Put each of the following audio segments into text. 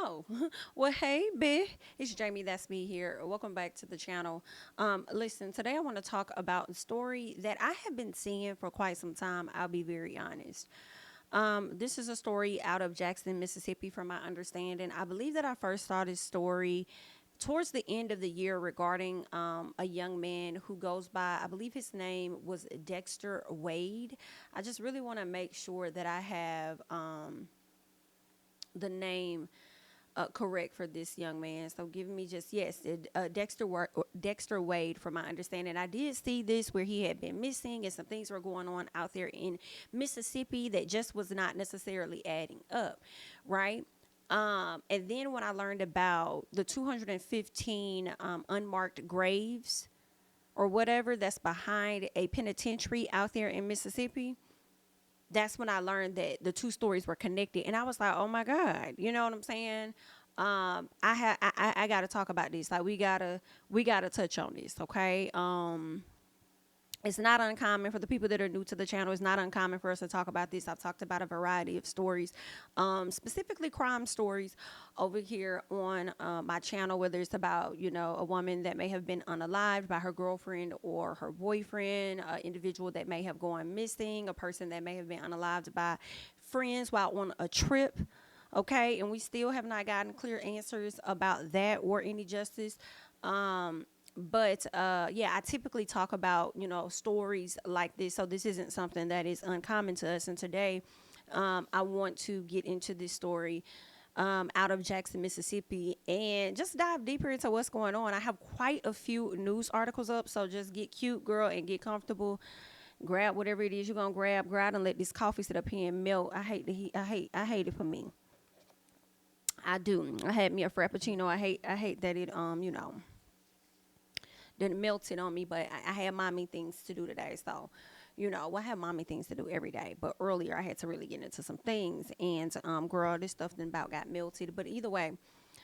Oh, well, hey, B. It's Jamie. That's me here. Welcome back to the channel. Listen, today I want to talk about a story that I have been seeing for quite some time. I'll be very honest. This is a story out of Jackson, Mississippi, from my understanding. I believe that I first saw this story towards the end of the year regarding a young man who goes by, I believe his name was Dexter Wade. I just really want to make sure that I have the name correct for this young man. So give me just yes, Dexter Wade. From my understanding, I did see this where he had been missing and some things were going on out there in Mississippi that just was not necessarily adding up, right? And then when I learned about the 215 unmarked graves or whatever that's behind a penitentiary out there in Mississippi, that's when I learned that the two stories were connected, and I was like, "Oh my God," you know what I'm saying? I gotta talk about this. Like we gotta touch on this, okay? It's not uncommon for the people that are new to the channel. It's not uncommon for us to talk about this. I've talked about a variety of stories, specifically crime stories over here on my channel, whether it's about, a woman that may have been unalived by her girlfriend or her boyfriend, an individual that may have gone missing, a person that may have been unalived by friends while on a trip. Okay, and we still have not gotten clear answers about that or any justice. But yeah, I typically talk about, stories like this. So this isn't something that is uncommon to us. And today, I want to get into this story out of Jackson, Mississippi, and just dive deeper into what's going on. I have quite a few news articles up, so just get cute, girl, and get comfortable. Grab whatever it is you're gonna grab and let this coffee sit up here and melt. I hate the heat. I hate it for me. I do. I had me a frappuccino. I hate that it then melted on me, but I had mommy things to do today. So, I have mommy things to do every day. But earlier I had to really get into some things. And, girl, this stuff then about got melted. But either way,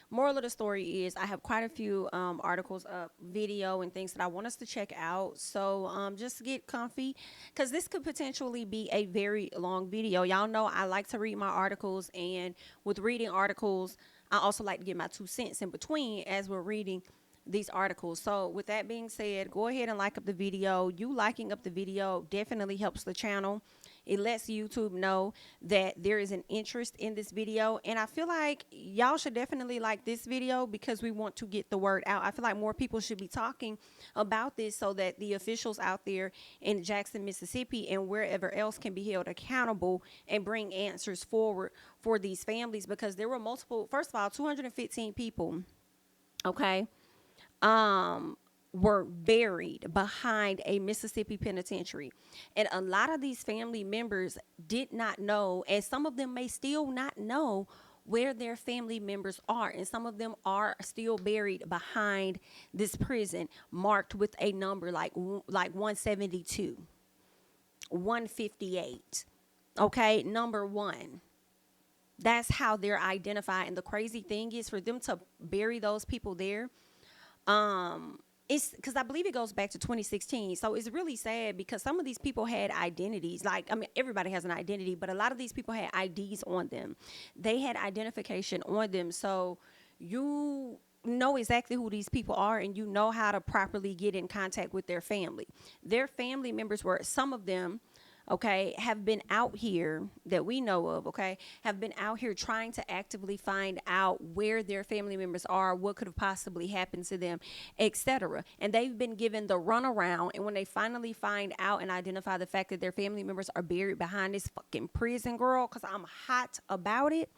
moral of the story is I have quite a few articles up, video, and things that I want us to check out. So just get comfy because this could potentially be a very long video. Y'all know I like to read my articles. And with reading articles, I also like to get my 2 cents in between as we're reading these articles. So with that being said, go ahead and like up the video. You liking up the video definitely helps the channel. It lets YouTube know that there is an interest in this video. And I feel like y'all should definitely like this video because we want to get the word out. I feel like more people should be talking about this so that the officials out there in Jackson, Mississippi and wherever else can be held accountable and bring answers forward for these families, because there were multiple, first of all, 215 people, okay, were buried behind a Mississippi penitentiary. And a lot of these family members did not know, and some of them may still not know where their family members are. And some of them are still buried behind this prison marked with a number like 172, 158. Okay, number one. That's how they're identified. And the crazy thing is for them to bury those people there, it's because I believe it goes back to 2016. So it's really sad because some of these people had identities. Like, I mean, everybody has an identity, but a lot of these people had IDs on them. They had identification on them. So you know exactly who these people are and you know how to properly get in contact with their family. Their family members were, some of them, okay, have been out here that we know of, okay, have been out here trying to actively find out where their family members are, what could have possibly happened to them, etc. And they've been given the runaround. And when they finally find out and identify the fact that their family members are buried behind this fucking prison, girl, because I'm hot about it,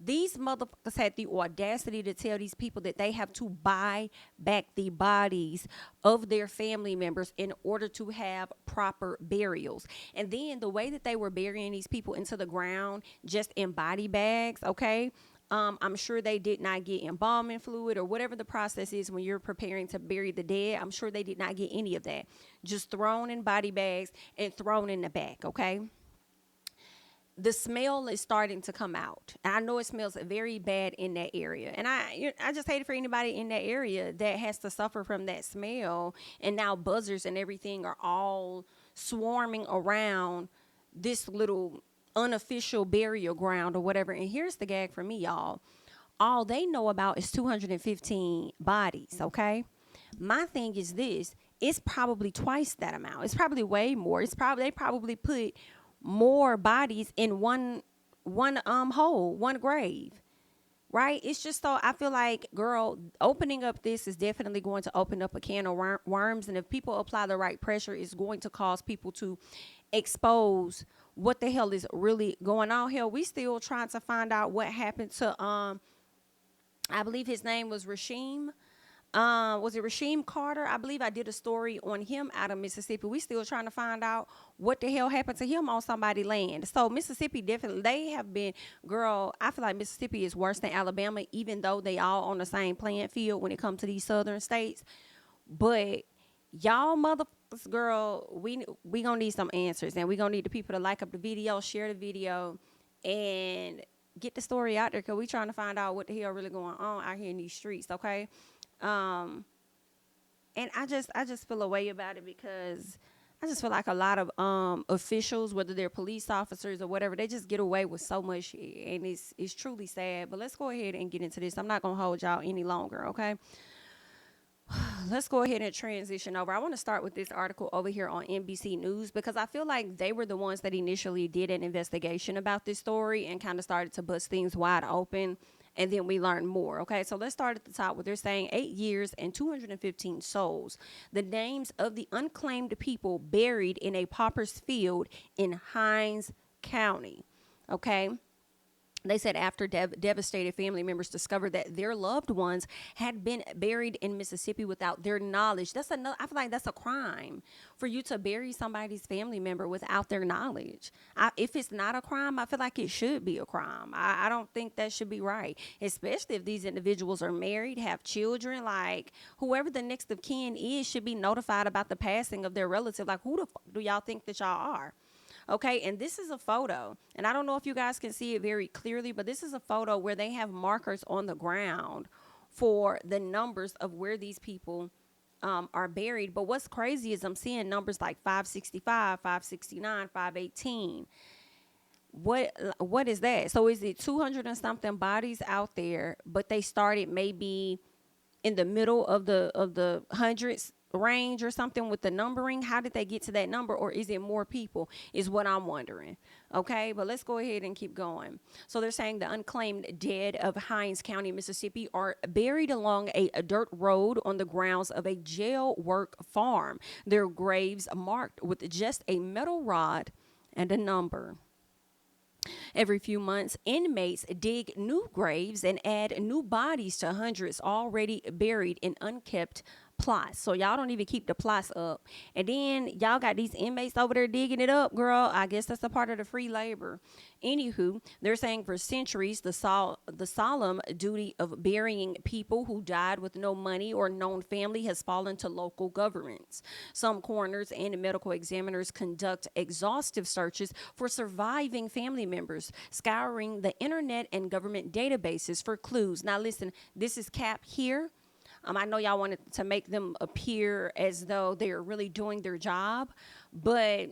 these motherfuckers had the audacity to tell these people that they have to buy back the bodies of their family members in order to have proper burials. And then the way that they were burying these people into the ground, just in body bags, okay? I'm sure they did not get embalming fluid or whatever the process is when you're preparing to bury the dead. I'm sure they did not get any of that. Just thrown in body bags and thrown in the back, okay? The smell is starting to come out. And I know it smells very bad in that area. And I just hate it for anybody in that area that has to suffer from that smell. And now buzzers and everything are all swarming around this little unofficial burial ground or whatever. And here's the gag for me, y'all. all they know about is 215 bodies, okay? My thing is this, it's probably twice that amount. It's probably way more. They probably put more bodies in one hole, one grave. Right? It's just so I feel like, girl, opening up this is definitely going to open up a can of worms. And if people apply the right pressure, it's going to cause people to expose what the hell is really going on. Hell, we still trying to find out what happened to I believe his name was Rasheem. Was it Rasheem Carter? I believe I did a story on him out of Mississippi. We still trying to find out what the hell happened to him on somebody's land. So Mississippi definitely, they have been, girl, I feel like Mississippi is worse than Alabama, even though they all on the same playing field when it comes to these southern states. But y'all motherfuckers, girl, we gonna need some answers, and we gonna need the people to like up the video, share the video, and get the story out there, because we trying to find out what the hell really going on out here in these streets, okay? And I just feel a way about it, because I just feel like a lot of officials, whether they're police officers or whatever, they just get away with so much, and it's truly sad. But let's go ahead and get into this. I'm not gonna hold y'all any longer, okay? Let's go ahead and transition over. I want to start with this article over here on NBC News, because I feel like they were the ones that initially did an investigation about this story and kind of started to bust things wide open. And then we learned more. Okay, so let's start at the top where they're saying 8 years and 215 souls. The names of the unclaimed people buried in a pauper's field in Henkins County. Okay. They said after devastated family members discovered that their loved ones had been buried in Mississippi without their knowledge. That's another. I feel like that's a crime for you to bury somebody's family member without their knowledge. If it's not a crime, I feel like it should be a crime. I don't think that should be right, especially if these individuals are married, have children. Like, whoever the next of kin is should be notified about the passing of their relative. Like, who the fuck do y'all think that y'all are? Okay, and this is a photo, and I don't know if you guys can see it very clearly, but this is a photo where they have markers on the ground for the numbers of where these people are buried. But what's crazy is I'm seeing numbers like 565, 569, 518. What is that? So is it 200 and something bodies out there, but they started maybe in the middle of the hundreds range or something with the numbering? How did they get to that number? Or is it more people, is what I'm wondering. Okay, but let's go ahead and keep going. So they're saying the unclaimed dead of Henkins County, Mississippi are buried along a dirt road on the grounds of a jail work farm. Their graves marked with just a metal rod and a number. Every few months, inmates dig new graves and add new bodies to hundreds already buried in unkept plots. So y'all don't even keep the plots up. And then y'all got these inmates over there digging it up, girl. I guess that's a part of the free labor. Anywho, they're saying for centuries, the solemn duty of burying people who died with no money or known family has fallen to local governments. Some coroners and medical examiners conduct exhaustive searches for surviving family members, scouring the internet and government databases for clues. Now listen, this is Cap here. I know y'all wanted to make them appear as though they're really doing their job, but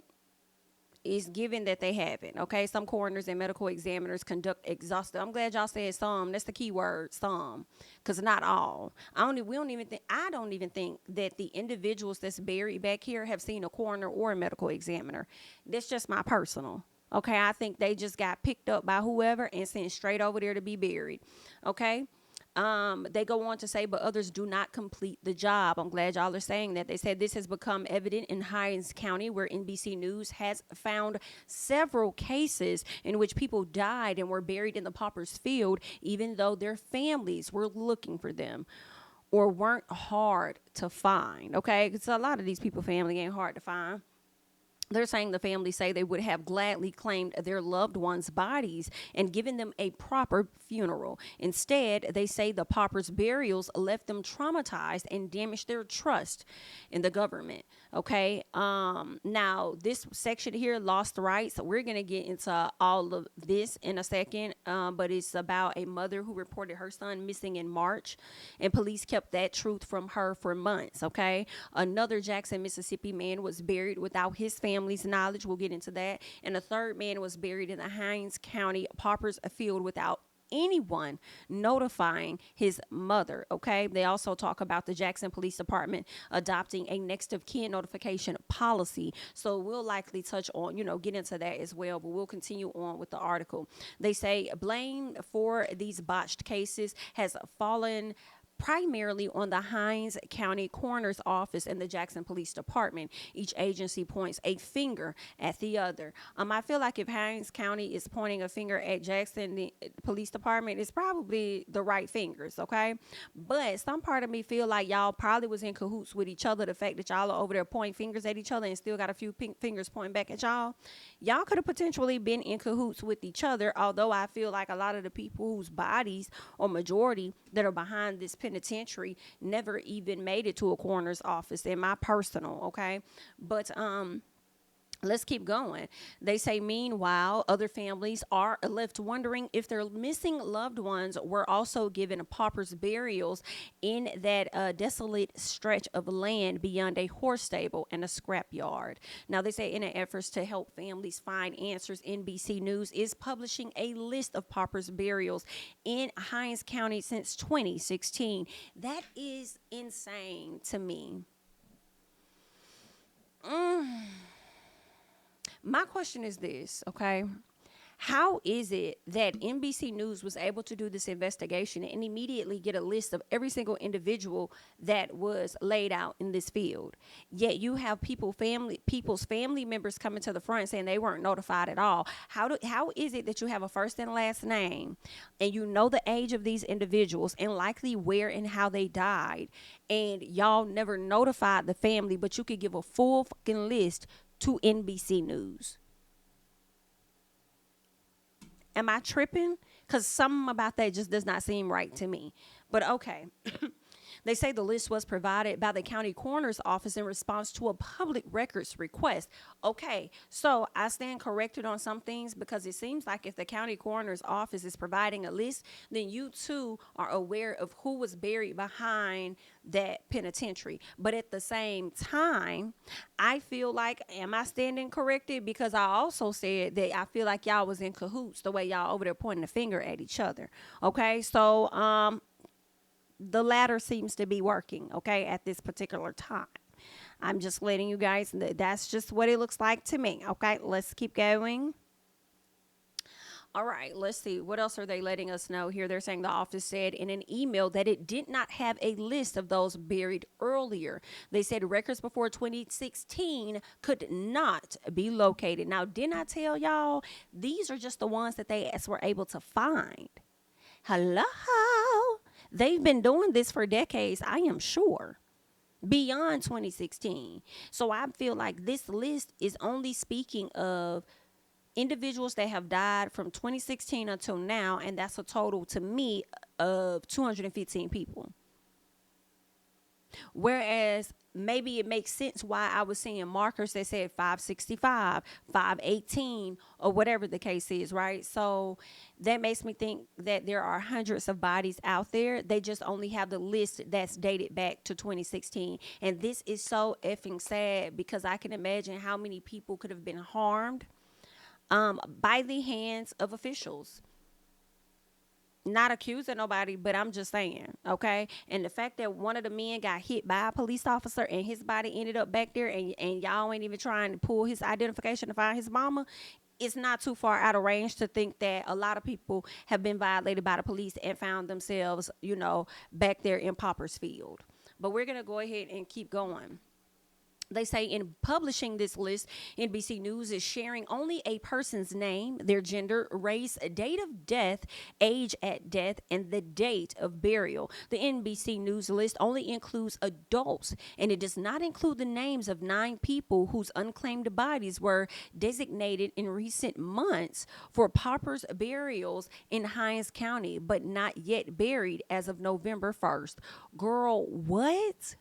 it's given that they haven't. Okay, some coroners and medical examiners conduct exhaustive. I'm glad y'all said some. That's the key word, some, because not all. I don't even think that the individuals that's buried back here have seen a coroner or a medical examiner. That's just my personal. Okay, I think they just got picked up by whoever and sent straight over there to be buried. Okay. They go on to say, but others do not complete the job. I'm glad y'all are saying that. They said this has become evident in Henkins County, where NBC News has found several cases in which people died and were buried in the pauper's field, even though their families were looking for them or weren't hard to find. Okay, because a lot of these people family ain't hard to find. They're saying the families say they would have gladly claimed their loved ones' bodies and given them a proper funeral. Instead, they say the pauper's burials left them traumatized and damaged their trust in the government. Okay. Now this section here, lost rights. We're going to get into all of this in a second. But it's about a mother who reported her son missing in March, and police kept that truth from her for months. Okay. Another Jackson, Mississippi man was buried without his family's knowledge. We'll get into that. And a third man was buried in the Henkins County pauper's field without anyone notifying his mother. Okay. They also talk about the Jackson Police Department adopting a next of kin notification policy. So we'll likely touch on, get into that as well, but we'll continue on with the article. They say blame for these botched cases has fallen primarily on the Hinds County Coroner's Office and the Jackson Police Department. Each agency points a finger at the other. I feel like if Hinds County is pointing a finger at Jackson, the Police Department, it's probably the right fingers, okay? But some part of me feel like y'all probably was in cahoots with each other. The fact that y'all are over there pointing fingers at each other and still got a few pink fingers pointing back at y'all. Y'all could have potentially been in cahoots with each other, although I feel like a lot of the people whose bodies or majority that are behind this penitentiary never even made it to a coroner's office, in my personal, okay? But let's keep going. They say, meanwhile, other families are left wondering if their missing loved ones were also given pauper's burials in that desolate stretch of land beyond a horse stable and a scrapyard. Now, they say in an effort to help families find answers, NBC News is publishing a list of pauper's burials in Hinds County since 2016. That is insane to me. My question is this, okay? How is it that NBC News was able to do this investigation and immediately get a list of every single individual that was laid out in this field? Yet you have people's family members coming to the front saying they weren't notified at all. How is it that you have a first and last name and you know the age of these individuals and likely where and how they died, and y'all never notified the family, but you could give a full fucking list to NBC News? Am I tripping? Because something about that just does not seem right to me. But okay. They say the list was provided by the county coroner's office in response to a public records request. Okay, so I stand corrected on some things, because it seems like if the county coroner's office is providing a list, then you too are aware of who was buried behind that penitentiary. But at the same time, I feel like, am I standing corrected? Because I also said that I feel like y'all was in cahoots the way y'all over there pointing the finger at each other. Okay, so the latter seems to be working, okay, at this particular time. I'm just letting you guys know that's just what it looks like to me. Okay, let's keep going. All right, let's see. What else are they letting us know here? They're saying the office said in an email that it did not have a list of those buried earlier. They said records before 2016 could not be located. Now, didn't I tell y'all these are just the ones that they were able to find? Hello? They've been doing this for decades, I am sure, beyond 2016. So I feel like this list is only speaking of individuals that have died from 2016 until now, and that's a total to me of 215 people. Whereas maybe it makes sense why I was seeing markers that said 565, 518, or whatever the case is, right? So that makes me think that there are hundreds of bodies out there. They just only have the list that's dated back to 2016. And this is so effing sad, because I can imagine how many people could have been harmed by the hands of officials. Not accusing nobody, but I'm just saying, okay? And the fact that one of the men got hit by a police officer and his body ended up back there, and y'all ain't even trying to pull his identification to find his mama, it's not too far out of range to think that a lot of people have been violated by the police and found themselves, back there in Popper's Field. But we're going to go ahead and keep going. They say in publishing this list, NBC News is sharing only a person's name, their gender, race, date of death, age at death, and the date of burial. The NBC News list only includes adults, and it does not include the names of 9 people whose unclaimed bodies were designated in recent months for paupers' burials in Hinds County, but not yet buried as of November 1st. Girl, what?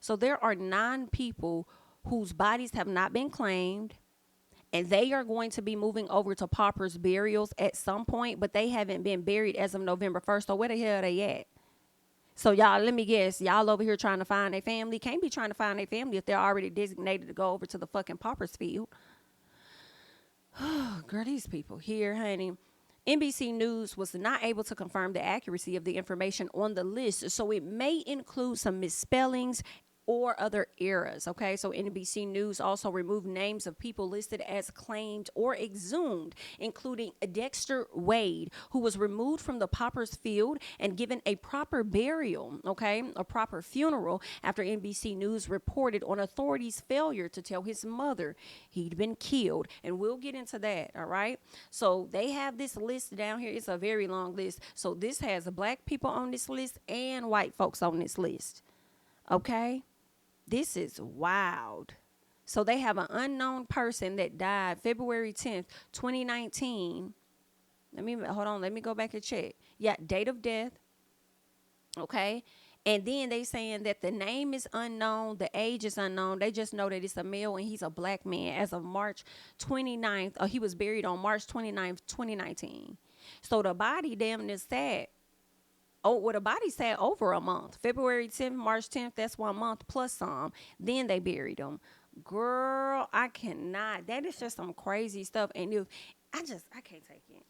So there are 9 people whose bodies have not been claimed, and they are going to be moving over to paupers' burials at some point, but they haven't been buried as of November 1st. So where the hell are they at? So y'all, let me guess, y'all over here trying to find their family. Can't be trying to find their family if they're already designated to go over to the fucking paupers' field. Girl, these people here, honey. NBC News was not able to confirm the accuracy of the information on the list, so it may include some misspellings or other errors. Okay, so NBC News also removed names of people listed as claimed or exhumed, including Dexter Wade, who was removed from the Poppers field and given a proper burial, okay, a proper funeral, after NBC News reported on authorities' failure to tell his mother he'd been killed. And we'll get into that. All right, so they have this list down here. It's a very long list. So this has black people on this list and white folks on this list. Okay, this is wild. So they have an unknown person that died February 10th, 2019. Let me go back and check. Yeah, date of death. Okay. And then they saying that the name is unknown, the age is unknown. They just know that it's a male and he's a black man as of March 29th. He was buried on March 29th, 2019. So the body damn near sat. Oh, well, the body sat over a month. February 10th, March 10th, that's 1 month plus some. Then they buried him. Girl, I cannot. That is just some crazy stuff. And I can't take it.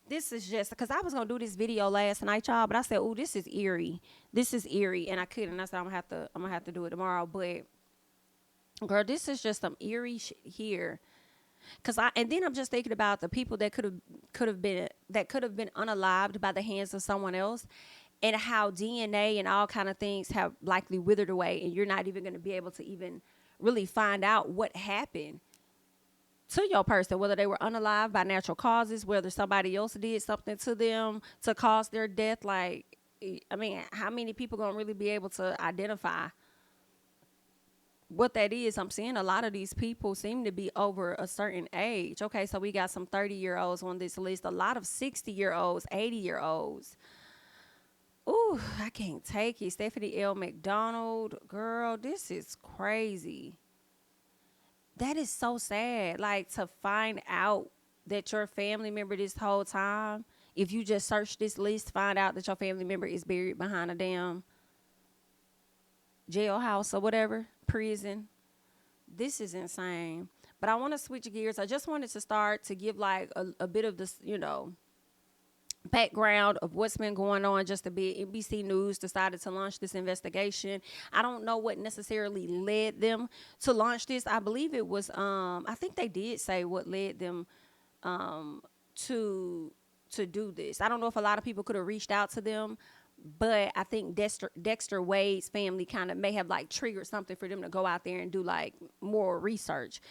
This is just, because I was going to do this video last night, y'all, but I said, oh, this is eerie. This is eerie. And I couldn't. I said, I'm going to have to do it tomorrow. But, girl, this is just some eerie shit here. And then I'm just thinking about the people that could have been unalived by the hands of someone else, and how DNA and all kind of things have likely withered away, and you're not even going to be able to even really find out what happened to your person, whether they were unalived by natural causes, whether somebody else did something to them to cause their death. Like, I mean, how many people gonna really be able to identify what that is? I'm seeing a lot of these people seem to be over a certain age. Okay, so we got some 30-year-olds on this list, a lot of 60-year-olds, 80-year-olds. Ooh, I can't take it. Stephanie L. McDonald, girl, this is crazy. That is so sad. Like, to find out that your family member this whole time, if you just search this list, find out that your family member is buried behind a damn jailhouse or whatever, prison. This is insane. But I want to switch gears. I just wanted to start to give like a bit of this, background of what's been going on just a bit. NBC News decided to launch this investigation. I don't know what necessarily led them to launch this. I believe it was I think they did say what led them to do this. I don't know if a lot of people could have reached out to them, but I think Dexter Wade's family kind of may have like triggered something for them to go out there and do like more research.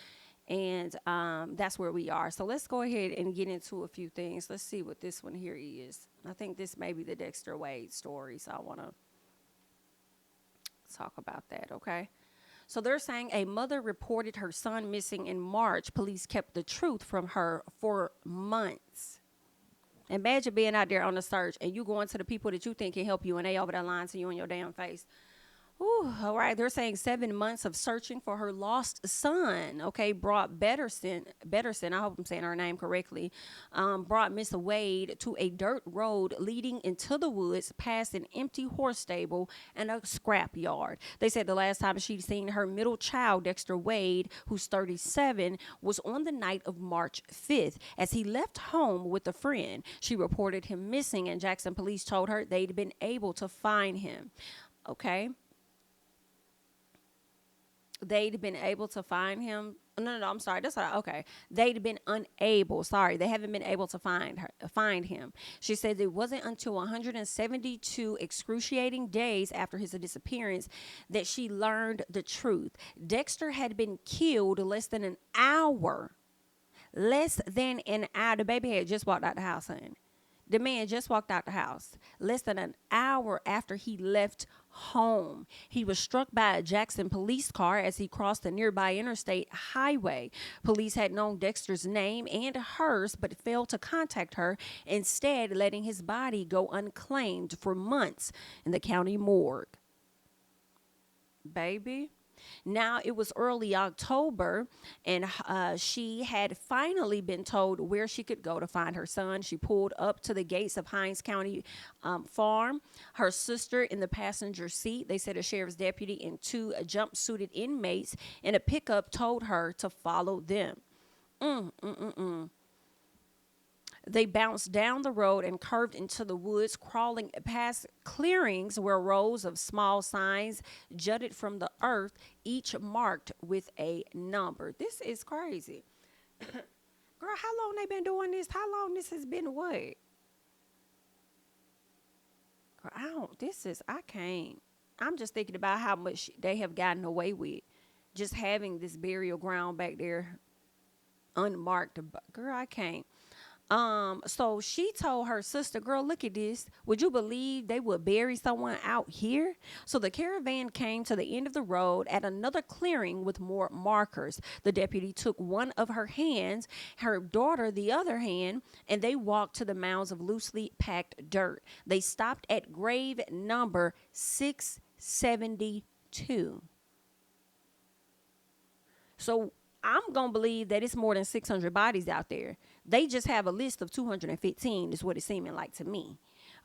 And that's where we are. So let's go ahead and get into a few things. Let's see what this one here is. I think this may be the Dexter Wade story. So I want to talk about that, okay? So they're saying a mother reported her son missing in March. Police kept the truth from her for months. Imagine being out there on a search and you going to the people that you think can help you and they over there lying to you in your damn face. Ooh, all right. They're saying 7 months of searching for her lost son. Okay, brought Betterson. I hope I'm saying her name correctly. Brought Miss Wade to a dirt road leading into the woods, past an empty horse stable and a scrap yard. They said the last time she'd seen her middle child, Dexter Wade, who's 37, was on the night of March 5th as he left home with a friend. She reported him missing, and Jackson police told her they'd been able to find him. Okay. They'd been able to find him. No, I'm sorry. Okay. They'd been unable. Sorry. They haven't been able to find him. She said it wasn't until 172 excruciating days after his disappearance that she learned the truth. Dexter had been killed less than an hour. The baby had just walked out the house, honey. The man just walked out the house less than an hour after he left home. He was struck by a Jackson police car as he crossed a nearby interstate highway. Police had known Dexter's name and hers, but failed to contact her, instead letting his body go unclaimed for months in the county morgue. Baby. Now, it was early October, and she had finally been told where she could go to find her son. She pulled up to the gates of Henkins County farm, her sister in the passenger seat. They said a sheriff's deputy and 2 jumpsuited inmates in a pickup told her to follow them. They bounced down the road and curved into the woods, crawling past clearings where rows of small signs jutted from the earth, each marked with a number. This is crazy. Girl, how long they been doing this? How long this has been what? Girl, I can't. I'm just thinking about how much they have gotten away with just having this burial ground back there unmarked. Girl, I can't. So she told her sister, girl, look at this. Would you believe they would bury someone out here? So the caravan came to the end of the road at another clearing with more markers. The deputy took one of her hands, her daughter the other hand, and they walked to the mounds of loosely packed dirt. They stopped at grave number 672. So I'm going to believe that it's more than 600 bodies out there. They just have a list of 215 is what it's seeming like to me.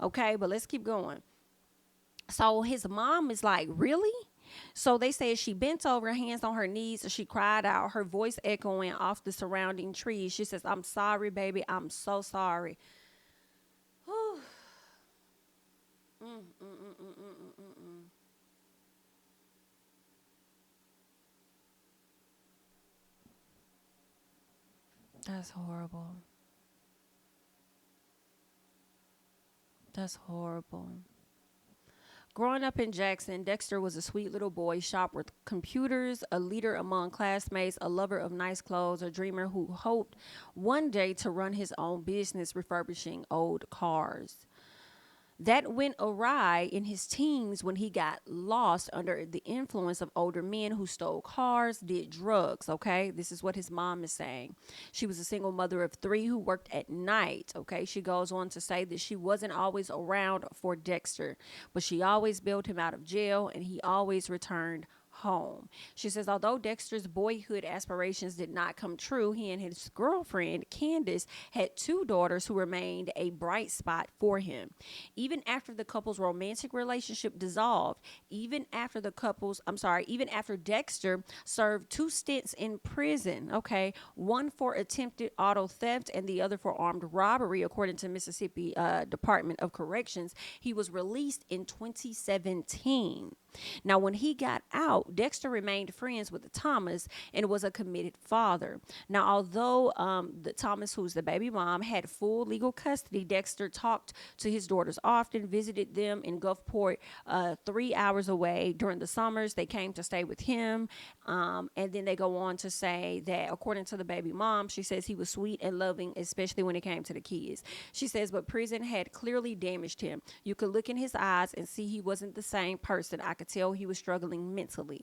Okay, but let's keep going. So his mom is like, really? So they said she bent over, hands on her knees, and she cried out, her voice echoing off the surrounding trees. She says, I'm sorry, baby. I'm so sorry. Whew. Mm, mm, mm, mm, mm, mm, mm, mm. That's horrible. That's horrible. Growing up in Jackson, Dexter was a sweet little boy, sharp with computers, a leader among classmates, a lover of nice clothes, a dreamer who hoped one day to run his own business refurbishing old cars. That went awry in his teens when he got lost under the influence of older men who stole cars, did drugs, okay? This is what his mom is saying. She was a single mother of three who worked at night, okay? She goes on to say that she wasn't always around for Dexter, but she always bailed him out of jail and he always returned home. She says, although Dexter's boyhood aspirations did not come true, he and his girlfriend, Candace, had two daughters who remained a bright spot for him. Even after the couple's romantic relationship dissolved, even after Dexter served two stints in prison, okay, one for attempted auto theft and the other for armed robbery, according to Mississippi Department of Corrections, he was released in 2017. Now, when he got out, Dexter remained friends with Thomas and was a committed father. Now, although the Thomas, who's the baby mom, had full legal custody, Dexter talked to his daughters often, visited them in Gulfport, 3 hours away. During the summers, they came to stay with him. And then they go on to say that, according to the baby mom, she says he was sweet and loving, especially when it came to the kids. She says, but prison had clearly damaged him. You could look in his eyes and see he wasn't the same person. I could tell he was struggling mentally.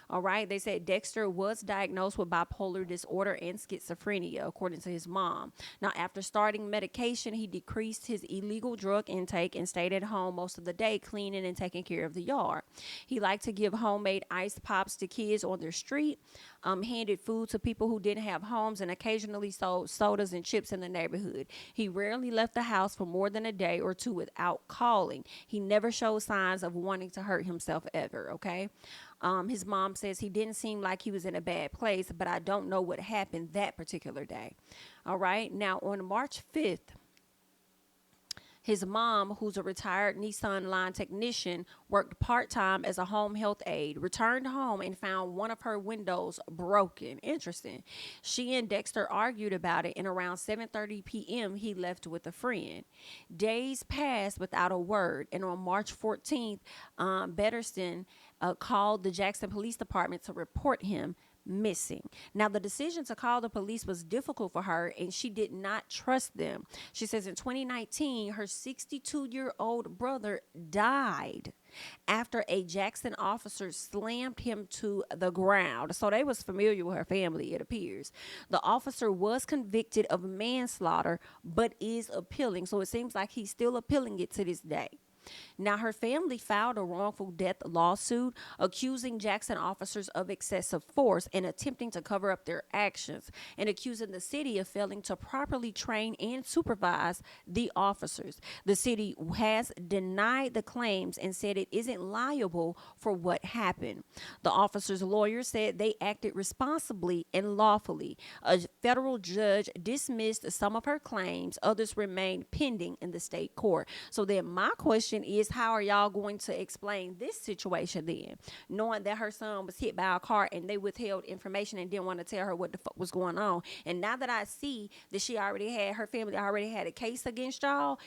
All right. They said Dexter was diagnosed with bipolar disorder and schizophrenia, according to his mom. Now, after starting medication, he decreased his illegal drug intake and stayed at home most of the day, cleaning and taking care of the yard. He liked to give homemade ice pops to kids on their street, handed food to people who didn't have homes, and occasionally sold sodas and chips in the neighborhood. He rarely left the house for more than a day or two without calling. He never showed signs of wanting to hurt himself ever, okay? His mom says he didn't seem like he was in a bad place, but I don't know what happened that particular day. All right. Now, on March 5th, his mom, who's a retired Nissan line technician, worked part-time as a home health aide, returned home and found one of her windows broken. Interesting. She and Dexter argued about it, and around 7:30 p.m., he left with a friend. Days passed without a word, and on March 14th, Betterston called the Jackson Police Department to report him missing. Now, the decision to call the police was difficult for her, and she did not trust them. She says in 2019, her 62-year-old brother died after a Jackson officer slammed him to the ground. So they was familiar with her family, it appears. The officer was convicted of manslaughter, but is appealing. So it seems like he's still appealing it to this day. Now, her family filed a wrongful death lawsuit accusing Jackson officers of excessive force and attempting to cover up their actions, and accusing the city of failing to properly train and supervise the officers. The city has denied the claims and said it isn't liable for what happened. The officers' lawyer said they acted responsibly and lawfully. A federal judge dismissed some of her claims, others remain pending in the state court. So then my question is, how are y'all going to explain this situation then, knowing that her son was hit by a car and they withheld information and didn't want to tell her what the fuck was going on? And now that I see that her family already had a case against y'all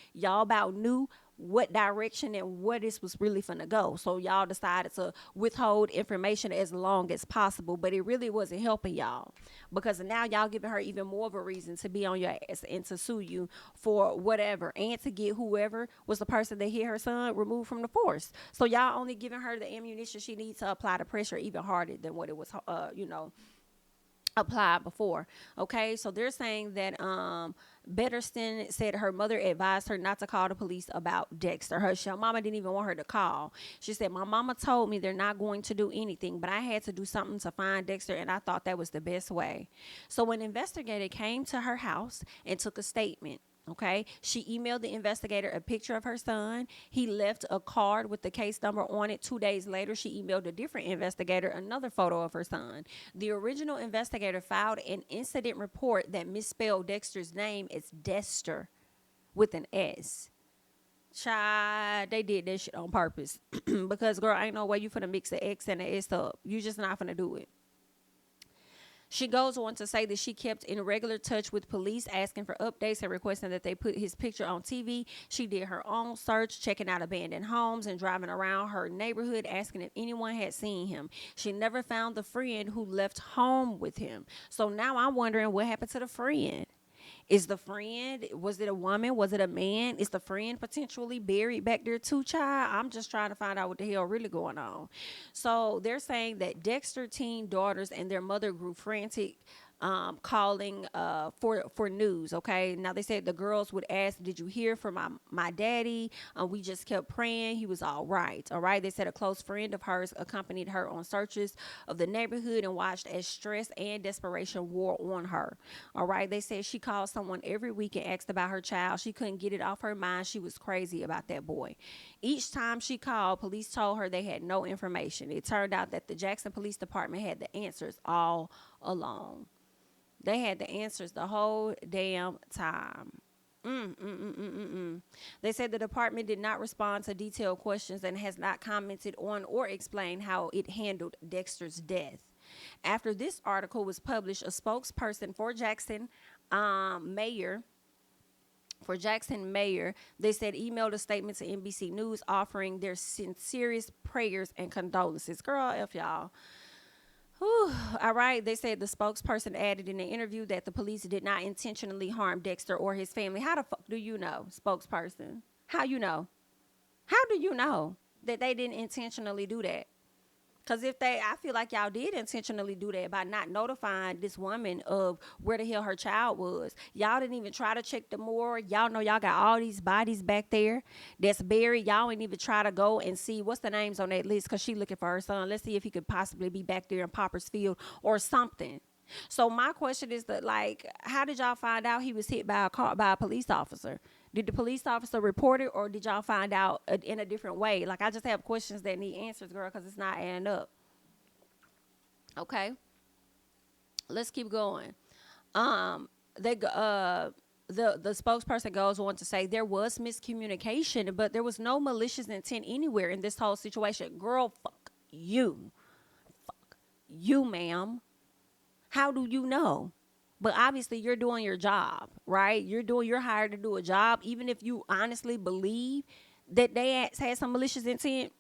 about knew what direction and where this was really finna go. So y'all decided to withhold information as long as possible, but it really wasn't helping y'all, because now y'all giving her even more of a reason to be on your ass and to sue you for whatever, and to get whoever was the person that hit her son removed from the force. So y'all only giving her the ammunition she needs to apply the pressure even harder than what it was, applied before. Okay, so they're saying that Betterston said her mother advised her not to call the police about Dexter. Her mama didn't even want her to call. She said, my mama told me they're not going to do anything, but I had to do something to find Dexter, and I thought that was the best way. So an investigator came to her house and took a statement. Okay, she emailed the investigator a picture of her son. He left a card with the case number on it. 2 days later, she emailed a different investigator another photo of her son. The original investigator filed an incident report that misspelled Dexter's name as Dexter with an S. Child, they did that shit on purpose. Because, girl, ain't no way you finna mix the X and the S up. You just not finna do it. She goes on to say that she kept in regular touch with police, asking for updates and requesting that they put his picture on TV. She did her own search, checking out abandoned homes and driving around her neighborhood, asking if anyone had seen him. She never found the friend who left home with him. So now I'm wondering what happened to the friend. Was it a woman? Was it a man? Is the friend potentially buried back there too, child? I'm just trying to find out what the hell really going on. So they're saying that Dexter teen daughters and their mother grew frantic, calling for news. Okay, now they said the girls would ask, did you hear from my daddy? We just kept praying he was all right. They said a close friend of hers accompanied her on searches of the neighborhood and watched as stress and desperation wore on her. They said she called someone every week and asked about her child. She couldn't get it off her mind. She was crazy about that boy. Each time she called, police told her they had no information. It turned out that the Jackson Police Department had the answers all along. They had the answers the whole damn time. They said the department did not respond to detailed questions and has not commented on or explained how it handled Dexter's death. After this article was published, a spokesperson for Jackson Mayor, they said emailed a statement to NBC News offering their sincerest prayers and condolences. Girl, F y'all. They said the spokesperson added in the interview that the police did not intentionally harm Dexter or his family. How the fuck do you know, spokesperson? How you know? How do you know that they didn't intentionally do that? Because I feel like y'all did intentionally do that by not notifying this woman of where the hell her child was. Y'all didn't even try to check the morgue. Y'all know y'all got all these bodies back there that's buried. Y'all ain't even try to go and see what's the names on that list, because she looking for her son. Let's see if he could possibly be back there in Popper's Field or something. So my question is that, how did y'all find out he was hit by a police officer? Did the police officer report it, or did y'all find out in a different way? I just have questions that need answers, girl, because it's not adding up. Okay, let's keep going. The spokesperson goes on to say there was miscommunication, but there was no malicious intent anywhere in this whole situation. Girl, fuck you, ma'am. How do you know? But obviously you're doing your job, right? You're hired to do a job. Even if you honestly believe that they had some malicious intent,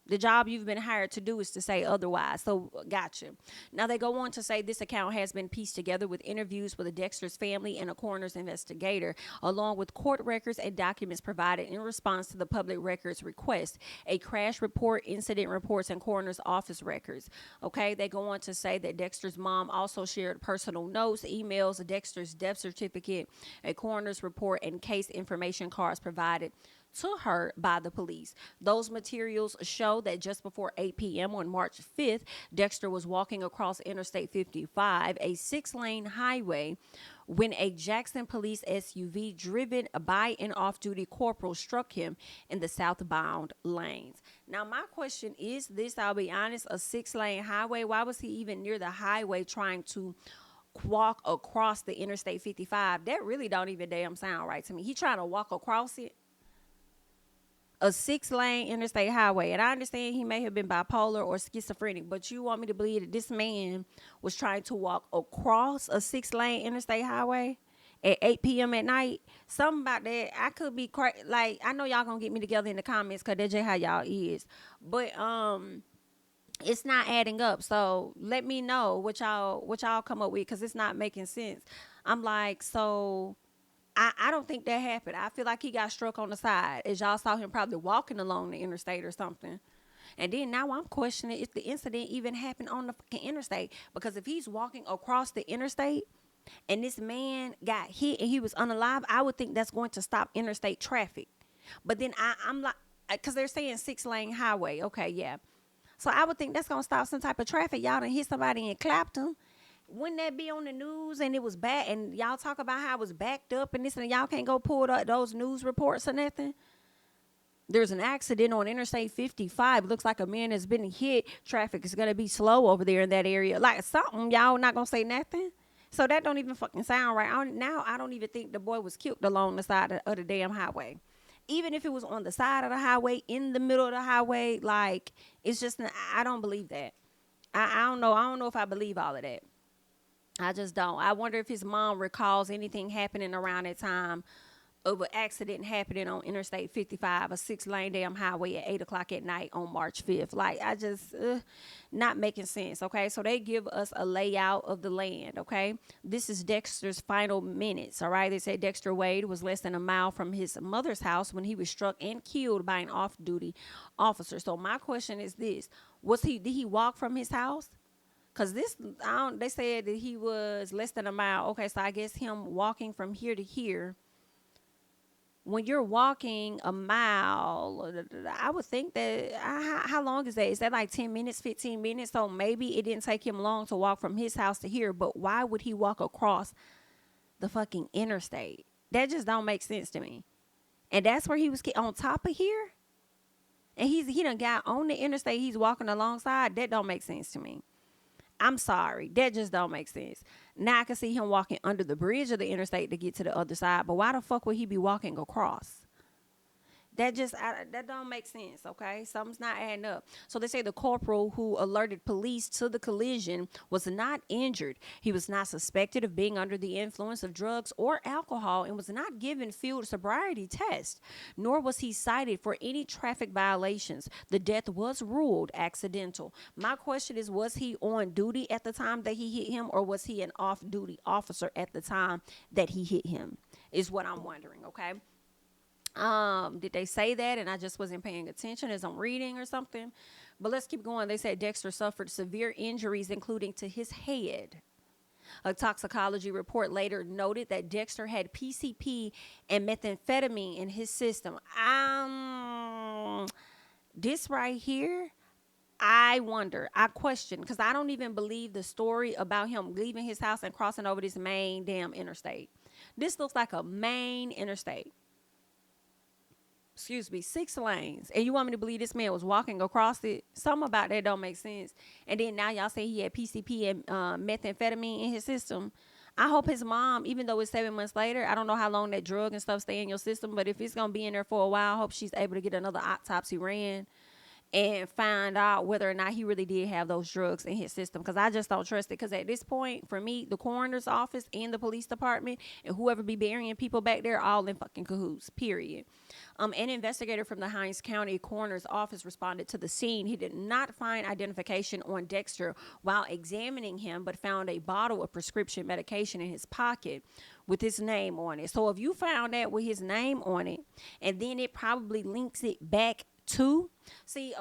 the job you've been hired to do is to say otherwise. So, gotcha. Now, they go on to say this account has been pieced together with interviews with a Dexter's family and a coroner's investigator, along with court records and documents provided in response to the public records request, a crash report, incident reports, and coroner's office records. Okay, they go on to say that Dexter's mom also shared personal notes, emails, Dexter's death certificate, a coroner's report, and case information cards provided to her by the police. Those materials show that just before 8 p.m. on March 5th, Dexter was walking across Interstate 55, a 6-lane highway, when a Jackson police SUV driven by an off-duty corporal struck him in the southbound lanes. Now, my question is this, I'll be honest, a 6-lane highway, why was he even near the highway trying to walk across the Interstate 55? That really don't even damn sound right to me. He trying to walk across it, a 6-lane interstate highway. And I understand he may have been bipolar or schizophrenic, but you want me to believe that this man was trying to walk across a 6-lane interstate highway at 8 p.m. at night? Something about that, I could be crazy. Like, I know y'all gonna get me together in the comments, because that's just how y'all is. But it's not adding up. So let me know what y'all come up with, because it's not making sense. I'm like, so I don't think that happened. I feel like he got struck on the side, as y'all saw him probably walking along the interstate or something. And then now I'm questioning if the incident even happened on the fucking interstate, because if he's walking across the interstate and this man got hit and he was unalive, I would think that's going to stop interstate traffic. But then I'm like, because they're saying 6-lane highway. Okay, yeah. So I would think that's going to stop some type of traffic. Y'all done hit somebody and clapped them. Wouldn't that be on the news and it was bad, and y'all talk about how it was backed up and this, and y'all can't go pull up those news reports or nothing? There's an accident on Interstate 55. Looks like a man has been hit. Traffic is going to be slow over there in that area. Like something, y'all not going to say nothing? So that don't even fucking sound right. Now I don't even think the boy was killed along the side of the damn highway. Even if it was on the side of the highway, in the middle of the highway, like, it's just, I don't believe that. I don't know. I don't know if I believe all of that. I just don't. I wonder if his mom recalls anything happening around that time of an accident happening on Interstate 55, a 6-lane damn highway at 8 o'clock at night on March 5th. Like, I just, not making sense, okay? So they give us a layout of the land, okay? This is Dexter's final minutes, all right? They say Dexter Wade was less than a mile from his mother's house when he was struck and killed by an off-duty officer. So my question is this. Did he walk from his house? Because they said that he was less than a mile. Okay, so I guess him walking from here to here. When you're walking a mile, I would think that, how long is that? Is that like 10 minutes, 15 minutes? So maybe it didn't take him long to walk from his house to here, but why would he walk across the fucking interstate? That just don't make sense to me. And that's where he was on top of here? And he done got on the interstate, he's walking alongside? That don't make sense to me. I'm sorry. That just don't make sense. Now I can see him walking under the bridge of the interstate to get to the other side. But why the fuck would he be walking across? That don't make sense, okay? Something's not adding up. So they say the corporal who alerted police to the collision was not injured. He was not suspected of being under the influence of drugs or alcohol and was not given field sobriety test, nor was he cited for any traffic violations. The death was ruled accidental. My question is, was he on duty at the time that he hit him, or was he an off-duty officer at the time that he hit him, is what I'm wondering, okay? Did they say that and I just wasn't paying attention as I'm reading or something? But let's keep going. They said Dexter suffered severe injuries, including to his head. A toxicology report later noted that Dexter had PCP and methamphetamine in his system. This right here, I wonder, I question, because I don't even believe the story about him leaving his house and crossing over this main damn interstate. This looks like a main interstate. 6 lanes. And you want me to believe this man was walking across it? Something about that don't make sense. And then now y'all say he had PCP and methamphetamine in his system. I hope his mom, even though it's 7 months later, I don't know how long that drug and stuff stay in your system, but if it's going to be in there for a while, I hope she's able to get another autopsy ran and find out whether or not he really did have those drugs in his system, because I just don't trust it. Because at this point, for me, the coroner's office and the police department and whoever be burying people back there, all in fucking cahoots, period. An investigator from the Rankin County coroner's office responded to the scene. He did not find identification on Dexter while examining him, but found a bottle of prescription medication in his pocket with his name on it. So if you found that with his name on it, and then it probably links it back to, see,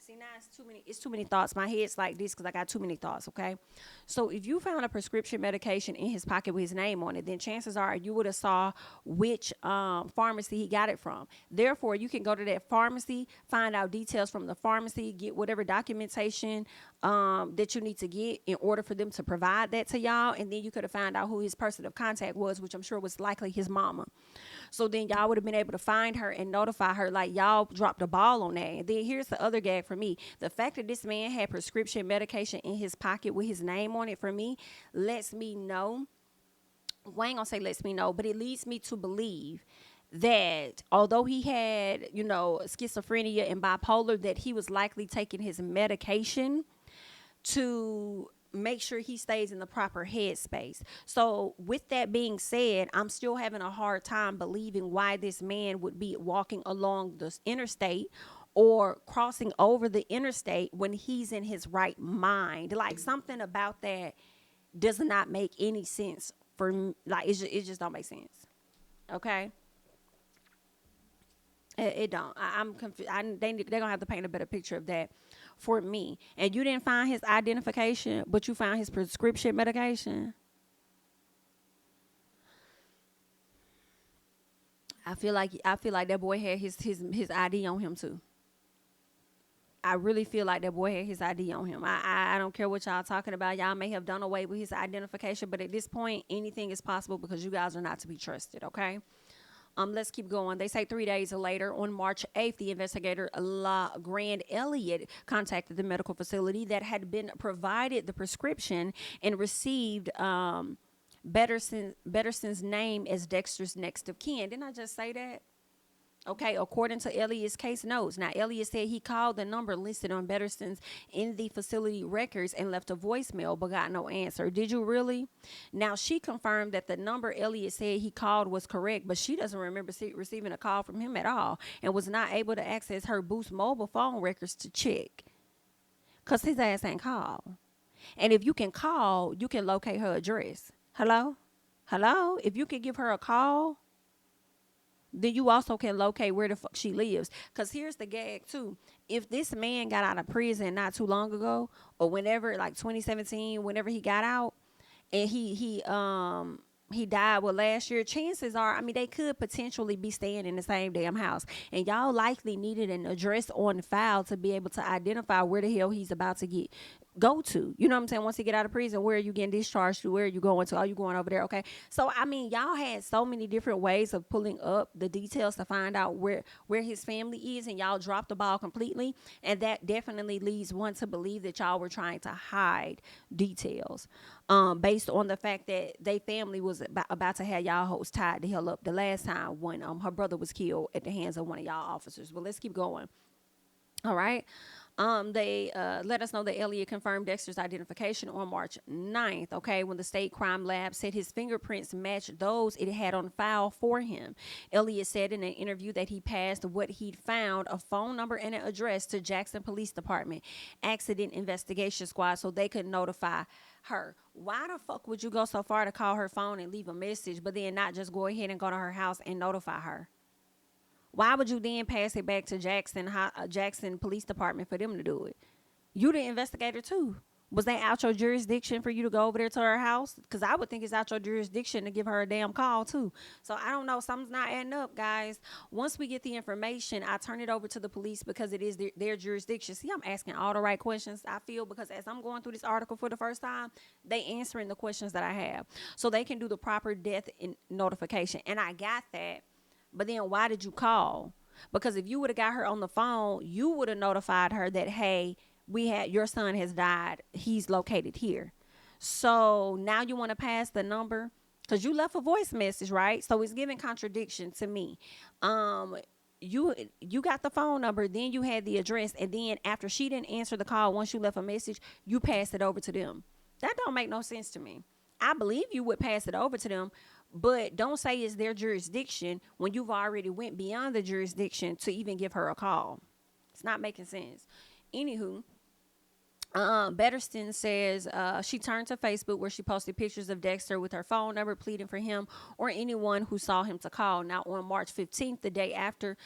See, now it's too many. It's too many thoughts. My head's like this because I got too many thoughts. Okay, so if you found a prescription medication in his pocket with his name on it, then chances are you would have saw which pharmacy he got it from. Therefore, you can go to that pharmacy, find out details from the pharmacy, get whatever documentation that you need to get in order for them to provide that to y'all, and then you could have found out who his person of contact was, which I'm sure was likely his mama. So then y'all would have been able to find her and notify her, like, y'all dropped the ball on that. And then here's the other gag for me. The fact that this man had prescription medication in his pocket with his name on it, for me, lets me know. Well, I ain't gonna say lets me know, but it leads me to believe that although he had, schizophrenia and bipolar, that he was likely taking his medication to make sure he stays in the proper headspace. So with that being said, I'm still having a hard time believing why this man would be walking along the interstate or crossing over the interstate when he's in his right mind. Like, something about that does not make any sense for me. Like, it just don't make sense. Okay. It don't. I'm confused. They're gonna have to paint a better picture of that for me. And you didn't find his identification, but you found his prescription medication. I feel like that boy had his ID on him too. I really feel like that boy had his ID on him. I don't care what y'all talking about. Y'all may have done away with his identification, but at this point, anything is possible because you guys are not to be trusted. Okay. Let's keep going. They say 3 days later, on March 8th, the investigator La Grand Elliott contacted the medical facility that had been provided the prescription and received Betterson's name as Dexter's next of kin. Didn't I just say that? Okay, according to Elliott's case notes. Now, Elliott said he called the number listed on Betterson's in the facility records and left a voicemail but got no answer. Did you really? Now, she confirmed that the number Elliott said he called was correct, but she doesn't remember receiving a call from him at all and was not able to access her Boost mobile phone records to check because his ass ain't called. And if you can call, you can locate her address. Hello? If you can give her a call, then you also can locate where the fuck she lives. Because here's the gag, too. If this man got out of prison not too long ago, or whenever, like 2017, whenever he got out, and he died, last year, chances are, they could potentially be staying in the same damn house. And y'all likely needed an address on file to be able to identify where the hell he's about to go to. You know what I'm saying? Once he get out of prison, where are you getting discharged to? Where are you going to? Are you going over there? Okay. So, y'all had so many different ways of pulling up the details to find out where his family is, and y'all dropped the ball completely. And that definitely leads one to believe that y'all were trying to hide details, based on the fact that they family was about to have y'all hoes tied the hell up the last time when her brother was killed at the hands of one of y'all officers. But let's keep going. All right. They let us know that Elliott confirmed Dexter's identification on March 9th, okay, when the state crime lab said his fingerprints matched those it had on file for him. Elliott said in an interview that he passed what he'd found, a phone number and an address, to Jackson Police Department Accident Investigation Squad so they could notify her. Why the fuck would you go so far to call her phone and leave a message, but then not just go ahead and go to her house and notify her? Why would you then pass it back to Jackson Police Department for them to do it? You the investigator too. Was that out your jurisdiction for you to go over there to her house? Because I would think it's out your jurisdiction to give her a damn call too. So I don't know. Something's not adding up, guys. Once we get the information, I turn it over to the police because it is their jurisdiction. See, I'm asking all the right questions, I feel, because as I'm going through this article for the first time, they answering the questions that I have. So they can do the proper death notification. And I got that. But then why did you call? Because if you would have got her on the phone, you would have notified her that, hey, your son has died. He's located here. So now you want to pass the number because you left a voice message, right? So it's giving contradiction to me. You got the phone number, then you had the address, and then after she didn't answer the call, once you left a message, you passed it over to them. That don't make no sense to me. I believe you would pass it over to them, but don't say it's their jurisdiction when you've already went beyond the jurisdiction to even give her a call. It's not making sense. Anywho, Betterston says she turned to Facebook where she posted pictures of Dexter with her phone number pleading for him or anyone who saw him to call. Now, on March 15th, the day after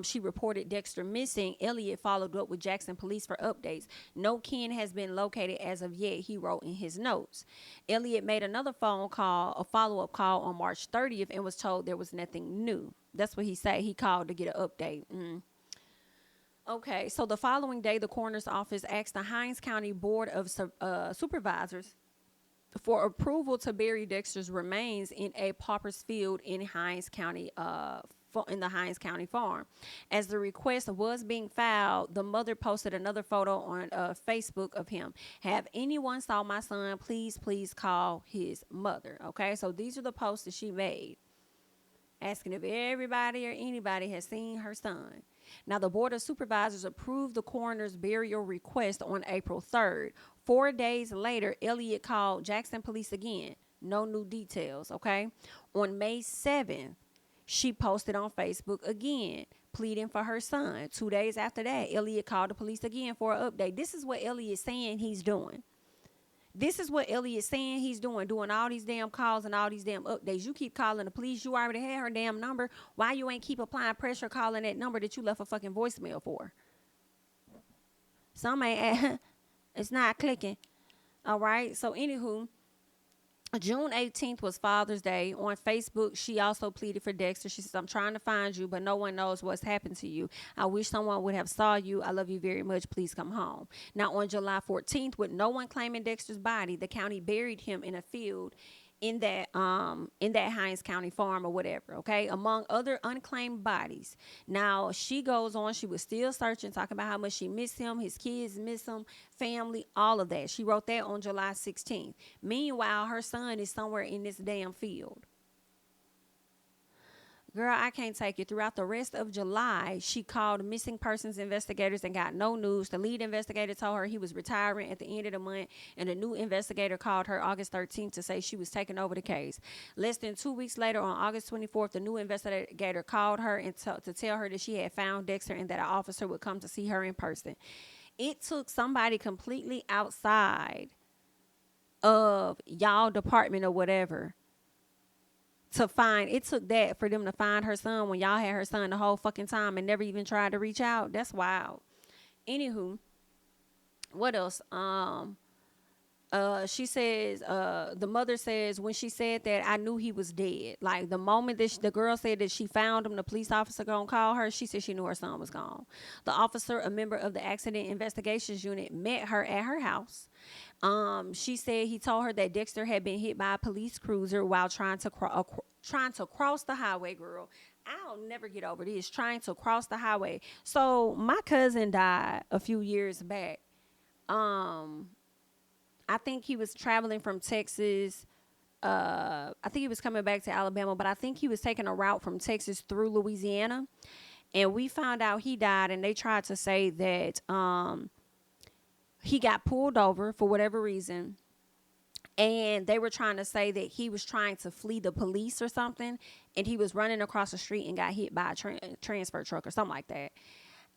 she reported Dexter missing, Elliott followed up with Jackson police for updates. No kin has been located as of yet, he wrote in his notes. Elliott made another phone call, a follow-up call on March 30th, and was told there was nothing new. That's what he said. He called to get an update. Okay, so the following day, the coroner's office asked the Hinds County Board of Supervisors for approval to bury Dexter's remains in a pauper's field in Hinds County, in the Hinds County farm. As the request was being filed, the mother posted another photo on Facebook of him. Have anyone saw my son? Please call his mother. Okay, so these are the posts that she made, asking if everybody or anybody has seen her son. Now, the Board of Supervisors approved the coroner's burial request on April 3rd. 4 days later, Elliott called Jackson police again. No new details, okay? On May 7th, she posted on Facebook again, pleading for her son. 2 days after that, Elliott called the police again for an update. This is what Elliott's saying he's doing. This is what Elliott's saying he's doing all these damn calls and all these damn updates. You keep calling the police. You already had her damn number. Why you ain't keep applying pressure calling that number that you left a fucking voicemail for? Some ain't, it's not clicking. All right. So, anywho, June 18th was Father's Day. On Facebook, she also pleaded for Dexter. She says, I'm trying to find you, but no one knows what's happened to you. I wish someone would have saw you. I love you very much. Please come home. Now, on July 14th, with no one claiming Dexter's body, the county buried him in a field in that Hinds County farm or whatever, okay, among other unclaimed bodies. Now, she goes on, she was still searching, talking about how much she missed him, his kids miss him, family, all of that. She wrote that on July 16th. Meanwhile, her son is somewhere in this damn field. Girl, I can't take it. Throughout the rest of July, she called missing persons investigators and got no news. The lead investigator told her he was retiring at the end of the month, and a new investigator called her August 13th to say she was taking over the case. Less than 2 weeks later, on August 24th, the new investigator called her and to tell her that she had found Dexter and that an officer would come to see her in person. It took somebody completely outside of y'all department or whatever to find. It took that for them to find her son when y'all had her son the whole fucking time and never even tried to reach out. That's wild. Anywho, what else? She says, the mother says, when she said that, I knew he was dead. Like, the moment that the girl said that she found him, the police officer gonna call her, she said she knew her son was gone. The officer, a member of the accident investigations unit, met her at her house. She said he told her that Dexter had been hit by a police cruiser while trying to cross the highway. Girl, I'll never get over this, trying to cross the highway. So my cousin died a few years back. I think he was traveling from Texas. I think he was coming back to Alabama, but I think he was taking a route from Texas through Louisiana. And we found out he died, and they tried to say that he got pulled over for whatever reason. And they were trying to say that he was trying to flee the police or something. And he was running across the street and got hit by a transfer truck or something like that.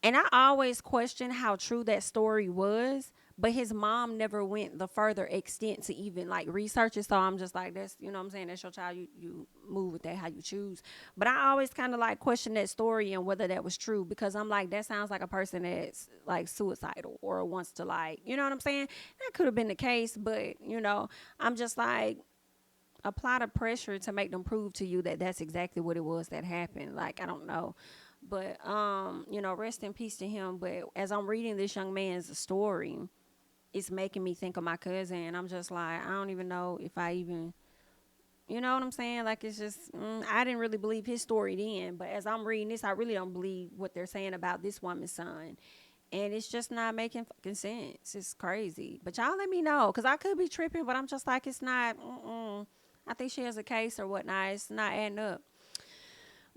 And I always questioned how true that story was, but his mom never went the further extent to even like research it. So I'm just like, that's, you know what I'm saying? That's your child. You move with that how you choose. But I always kind of like question that story and whether that was true, because I'm like, that sounds like a person that's like suicidal or wants to, like, you know what I'm saying? That could have been the case, but you know, I'm just like, apply the pressure to make them prove to you that that's exactly what it was that happened. Like, I don't know. But, you know, rest in peace to him. But as I'm reading this young man's story, it's making me think of my cousin. And I'm just like, I don't even know if I even, you know what I'm saying? Like, it's just, I didn't really believe his story then. But as I'm reading this, I really don't believe what they're saying about this woman's son. And it's just not making fucking sense. It's crazy. But y'all let me know, because I could be tripping, but I'm just like, it's not, I think she has a case or whatnot. It's not adding up.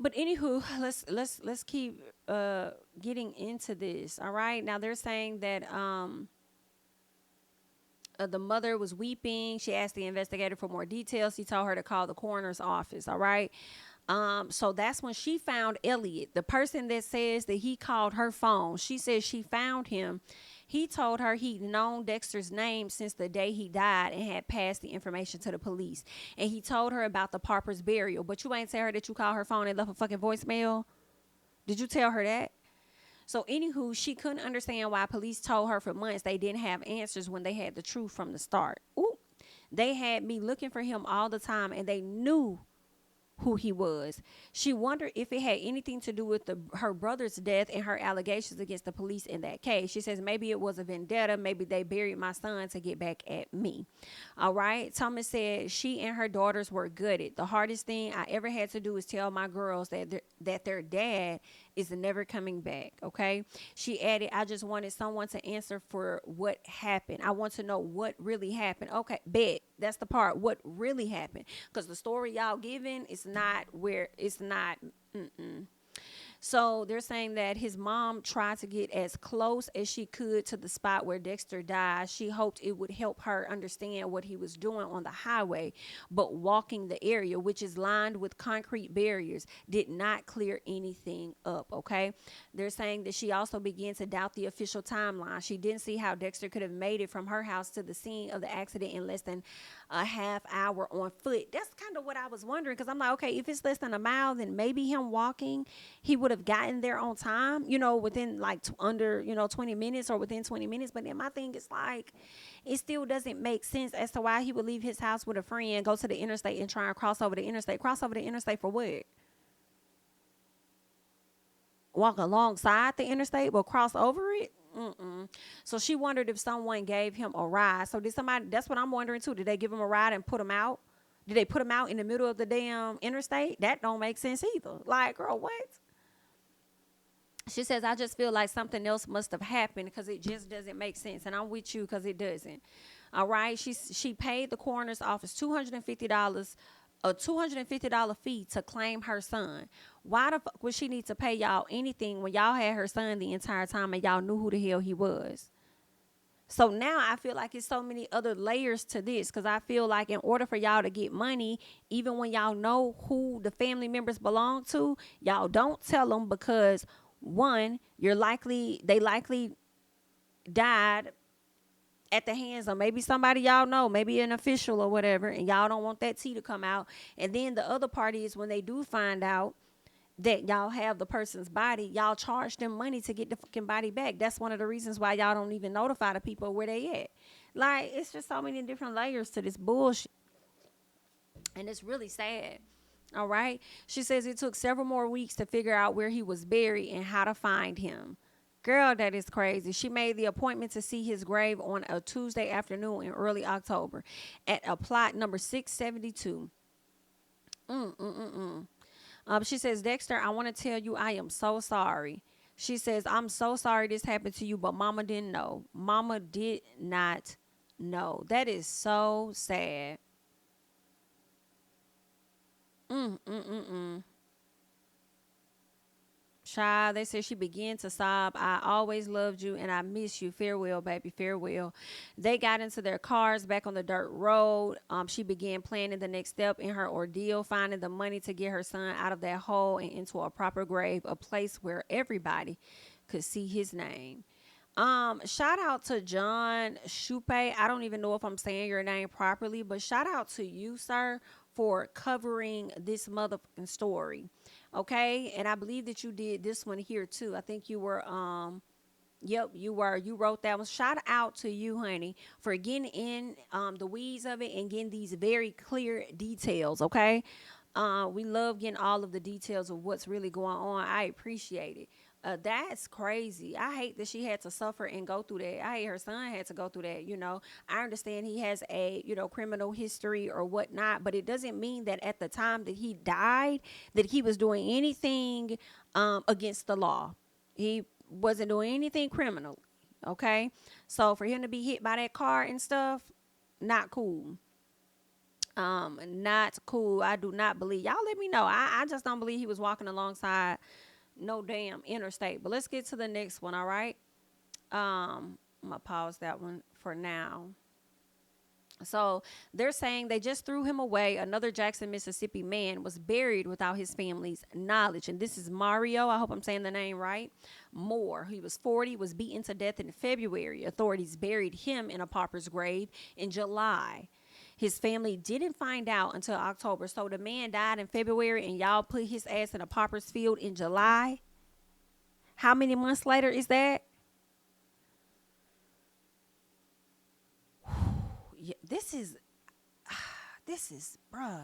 But anywho, let's keep getting into this. All right. Now they're saying that the mother was weeping. She asked the investigator for more details. He told her to call the coroner's office. All right. So that's when she found Elliott, the person that says that he called her phone. She says she found him He told her he'd known Dexter's name since the day he died and had passed the information to the police. And he told her about the Parper's burial. But you ain't tell her that you called her phone and left a fucking voicemail? Did you tell her that? So, anywho, she couldn't understand why police told her for months they didn't have answers when they had the truth from the start. Ooh, they had me looking for him all the time, and they knew who he was. She wondered if it had anything to do with her brother's death and her allegations against the police in that case. She says maybe it was a vendetta. Maybe they buried my son to get back at me. All right. Thomas said she and her daughters were gutted. The hardest thing I ever had to do is tell my girls that their dad is never coming back. Okay. She added, I just wanted someone to answer for what happened. I want to know what really happened. Okay, bet. That's the part. What really happened? Because the story y'all giving is not where it's not. So they're saying that his mom tried to get as close as she could to the spot where Dexter died. She hoped it would help her understand what he was doing on the highway, but walking the area, which is lined with concrete barriers, did not clear anything up. Okay. They're saying that she also began to doubt the official timeline. She didn't see how Dexter could have made it from her house to the scene of the accident in less than a half hour on foot. That's kind of what I was wondering, because I'm like, okay, if it's less than a mile, then maybe him walking, he would have gotten there on time, within like under 20 minutes or within 20 minutes. But then my thing is like, it still doesn't make sense as to why he would leave his house with a friend, go to the interstate and try and cross over the interstate. Cross over the interstate for what? Walk alongside the interstate, but cross over it? So she wondered if someone gave him a ride. So did somebody, that's what I'm wondering too. Did they give him a ride and put him out? Did they put him out in the middle of the damn interstate? That don't make sense either. Like, girl, what? She says, I just feel like something else must have happened because it just doesn't make sense. And I'm with you because it doesn't. All right. She paid the coroner's office $250, a $250 fee to claim her son. Why the fuck would she need to pay y'all anything when y'all had her son the entire time and y'all knew who the hell he was? So now I feel like it's so many other layers to this, because I feel like in order for y'all to get money, even when y'all know who the family members belong to, y'all don't tell them, because one, they likely died at the hands of maybe somebody y'all know, maybe an official or whatever, and y'all don't want that tea to come out. And then the other party is when they do find out that y'all have the person's body, y'all charge them money to get the fucking body back. That's one of the reasons why y'all don't even notify the people where they at. Like, it's just so many different layers to this bullshit. And it's really sad. All right. She says it took several more weeks to figure out where he was buried and how to find him. Girl, that is crazy. She made the appointment to see his grave on a Tuesday afternoon in early October at a plot number 672. She says, Dexter, I want to tell you I am so sorry. She says, I'm so sorry this happened to you, but mama didn't know. Mama did not know. That is so sad. Child, they said she began to sob. I always loved you and I miss you. Farewell, baby. Farewell. They got into their cars back on the dirt road. She began planning the next step in her ordeal, finding the money to get her son out of that hole and into a proper grave, a place where everybody could see his name. Shout out to John Shupe. I don't even know if I'm saying your name properly, but shout out to you, sir, for covering this motherfucking story. Okay. And I believe that you did this one here too. I think you were, yep, you were. You wrote that one. Shout out to you, honey, for getting in the weeds of it and getting these very clear details. Okay. We love getting all of the details of what's really going on. I appreciate it. That's crazy. I hate that she had to suffer and go through that. I hate her son had to go through that. I understand he has a, criminal history or whatnot, but it doesn't mean that at the time that he died, that he was doing anything against the law. He wasn't doing anything criminal. Okay. So for him to be hit by that car and stuff, not cool. Not cool. I do not believe. Y'all let me know. I just don't believe he was walking alongside no damn interstate. But let's get to the next one. All right. I'm gonna pause that one for now. So they're saying they just threw him away. Another Jackson, Mississippi man was buried without his family's knowledge. And this is Mario, I hope I'm saying the name right, Moore. He was 40, was beaten to death in February. Authorities buried him in a pauper's grave in July. His family didn't find out until October. So the man died in February and y'all put his ass in a pauper's field in July. How many months later is that? Yeah, bruh.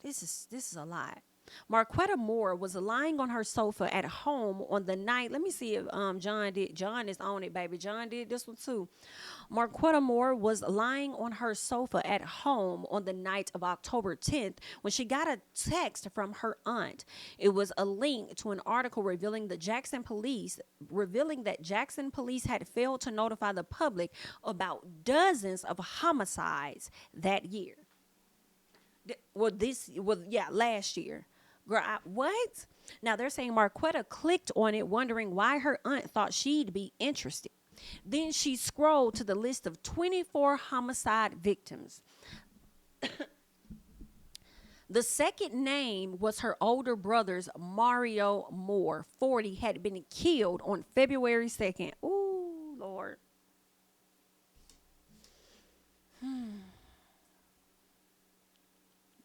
This is a lot. Marquetta Moore was lying on her sofa at home on the night. Let me see if John did. John is on it, baby. John did this one too. Marquetta Moore was lying on her sofa at home on the night of October 10th when she got a text from her aunt. It was a link to an article revealing that Jackson police had failed to notify the public about dozens of homicides that year. Last year. Girl, what? Now they're saying Marquetta clicked on it, wondering why her aunt thought she'd be interested. Then she scrolled to the list of 24 homicide victims. The second name was her older brother's Mario Moore, 40, had been killed on February 2nd. Ooh, Lord.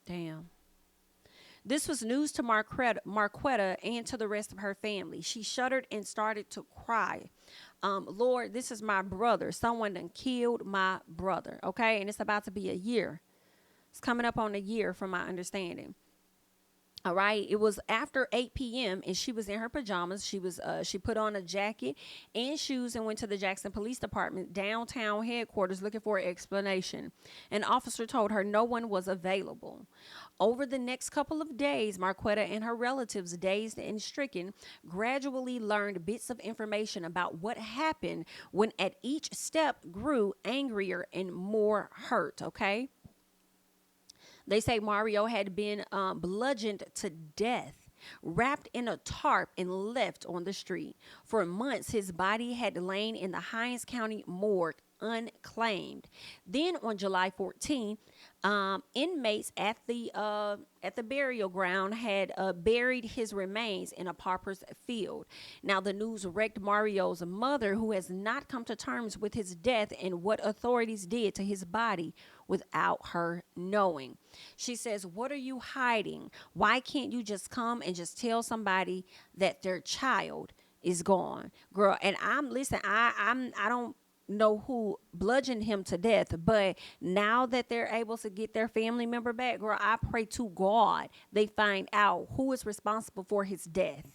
Damn. This was news to Marquetta and to the rest of her family. She shuddered and started to cry. Lord, this is my brother. Someone done killed my brother. Okay, and it's about to be a year. It's coming up on a year from my understanding. All right. It was after 8 p.m. and she was in her pajamas. She put on a jacket and shoes and went to the Jackson Police Department downtown headquarters looking for an explanation. An officer told her no one was available. Over the next couple of days, Marquetta and her relatives, dazed and stricken, gradually learned bits of information about what happened when at each step grew angrier and more hurt. Okay. They say Mario had been bludgeoned to death, wrapped in a tarp, and left on the street. For months, his body had lain in the Henkins County morgue, unclaimed. Then on July 14, inmates at the burial ground had buried his remains in a pauper's field. Now the news wrecked Mario's mother, who has not come to terms with his death and what authorities did to his body without her knowing. She says, "What are you hiding? Why can't you just come and just tell somebody that their child is gone?" Girl, and I don't know who bludgeoned him to death, but now that they're able to get their family member back, girl, I pray to God they find out who is responsible for his death.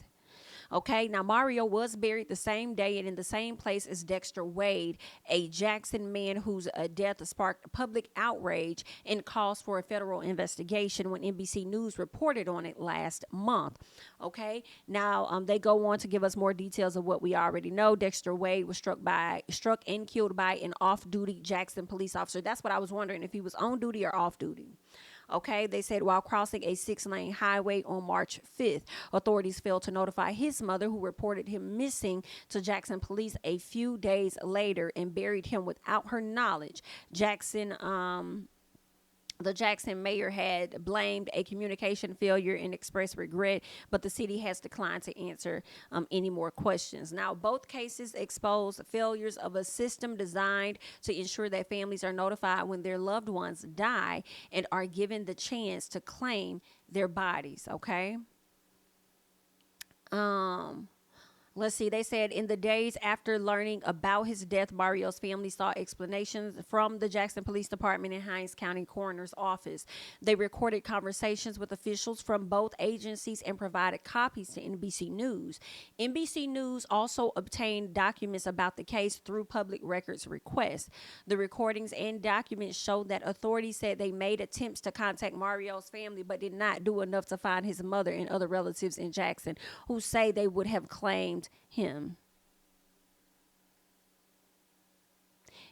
Okay, now Mario was buried the same day and in the same place as Dexter Wade, a Jackson man whose death sparked public outrage and calls for a federal investigation when NBC News reported on it last month. Okay, now they go on to give us more details of what we already know. Dexter Wade was struck and killed by an off-duty Jackson police officer. That's what I was wondering, if he was on duty or off duty. Okay, they said while crossing a 6-lane highway on March 5th, authorities failed to notify his mother, who reported him missing to Jackson police a few days later and buried him without her knowledge. The Jackson mayor had blamed a communication failure and expressed regret, but the city has declined to answer any more questions. Now, both cases expose failures of a system designed to ensure that families are notified when their loved ones die and are given the chance to claim their bodies. Okay. Let's see. They said in the days after learning about his death, Mario's family sought explanations from the Jackson Police Department and Henkins County Coroner's Office. They recorded conversations with officials from both agencies and provided copies to NBC News. NBC News also obtained documents about the case through public records requests. The recordings and documents showed that authorities said they made attempts to contact Mario's family, but did not do enough to find his mother and other relatives in Jackson who say they would have claimed him.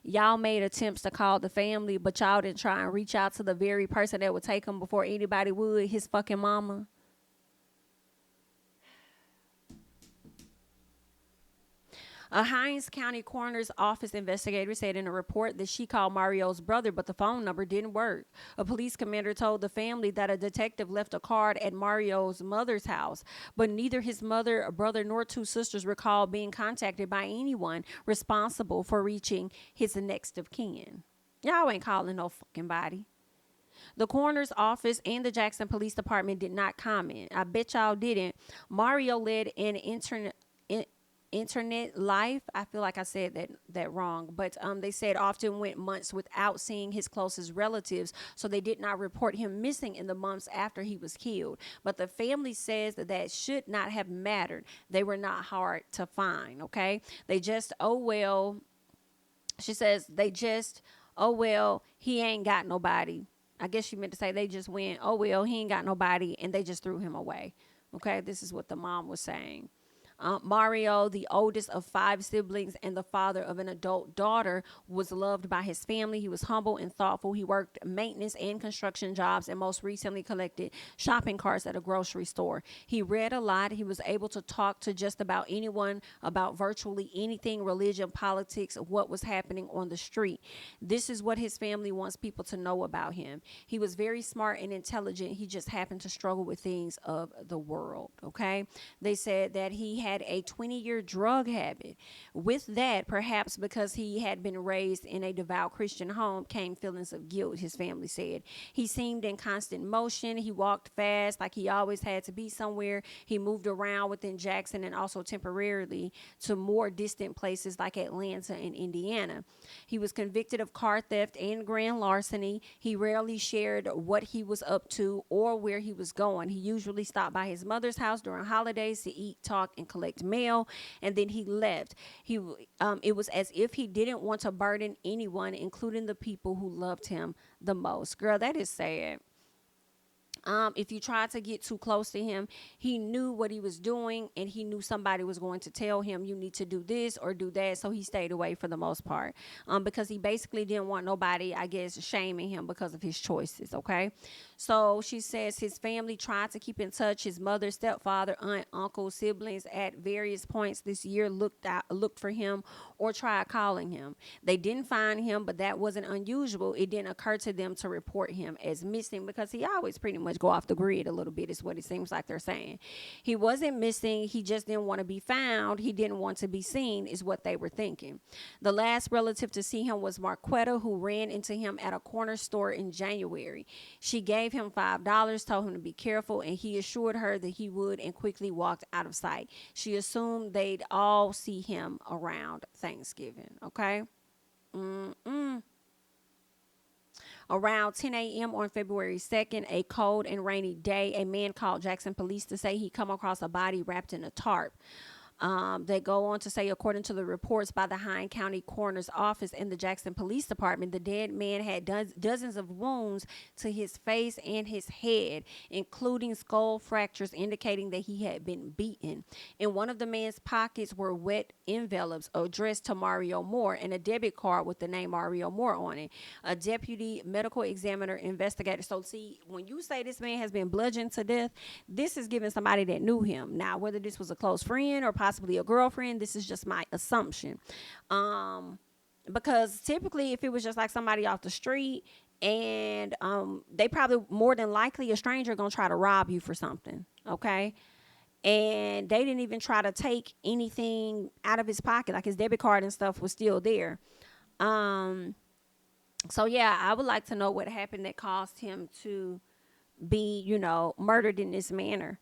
Y'all made attempts to call the family, but y'all didn't try and reach out to the very person that would take him before anybody would, his fucking mama. A Hinds County Coroner's Office investigator said in a report that she called Mario's brother, but the phone number didn't work. A police commander told the family that a detective left a card at Mario's mother's house, but neither his mother, brother, nor two sisters recalled being contacted by anyone responsible for reaching his next of kin. Y'all ain't calling no fucking body. The coroner's office and the Jackson Police Department did not comment. I bet y'all didn't. Mario led an internet life. I feel like I said that wrong, but they said often went months without seeing his closest relatives, so they did not report him missing in the months after he was killed. But the family says that should not have mattered. They were not hard to find. Okay, they just, oh well. She says they just, oh well, he ain't got nobody. I guess she meant to say they just went, oh well, he ain't got nobody, and they just threw him away. Okay, this is what the mom was saying. Mario, the oldest of 5 siblings and the father of an adult daughter, was loved by his family. He was humble and thoughtful. He worked maintenance and construction jobs and most recently collected shopping carts at a grocery store. He read a lot. He was able to talk to just about anyone about virtually anything, religion, politics, what was happening on the street. This is what his family wants people to know about him. He was very smart and intelligent. He just happened to struggle with things of the world. Okay. They said that he had a 20-year drug habit. With that, perhaps because he had been raised in a devout Christian home, came feelings of guilt, his family said. He seemed in constant motion. He walked fast, like he always had to be somewhere. He moved around within Jackson and also temporarily to more distant places like Atlanta and Indiana. He was convicted of car theft and grand larceny. He rarely shared what he was up to or where he was going. He usually stopped by his mother's house during holidays to eat, talk, and collect mail, and then he left. It was as if he didn't want to burden anyone, including the people who loved him the most. Girl, that is sad. If you tried to get too close to him, he knew what he was doing, and he knew somebody was going to tell him, you need to do this or do that. So he stayed away for the most part, because he basically didn't want nobody, I guess, shaming him because of his choices. Okay. So she says his family tried to keep in touch. His mother, stepfather, aunt, uncle, siblings at various points this year looked for him or tried calling him. They didn't find him, but that wasn't unusual. It didn't occur to them to report him as missing because he always pretty much go off the grid a little bit, is what it seems like they're saying. He wasn't missing. He just didn't want to be found. He didn't want to be seen, is what they were thinking. The last relative to see him was Marquetta, who ran into him at a corner store in January. She gave him $5, told him to be careful, and he assured her that he would, and quickly walked out of sight. She assumed they'd all see him around Thanksgiving. Okay. Around 10 a.m. on February 2nd, a cold and rainy day, a man called Jackson police to say he come across a body wrapped in a tarp. They go on to say, according to the reports by the Hinds County Coroner's Office and the Jackson Police Department, the dead man had dozens of wounds to his face and his head, including skull fractures, indicating that he had been beaten. In one of the man's pockets were wet envelopes addressed to Mario Moore and a debit card with the name Mario Moore on it. A deputy medical examiner investigator. So see, when you say this man has been bludgeoned to death, this is giving somebody that knew him. Now, whether this was a close friend or possibly a girlfriend, this is just my assumption. Because typically if it was just like somebody off the street, and they probably more than likely a stranger gonna try to rob you for something. Okay. And they didn't even try to take anything out of his pocket, like his debit card and stuff was still there. So yeah, I would like to know what happened that caused him to be, murdered in this manner.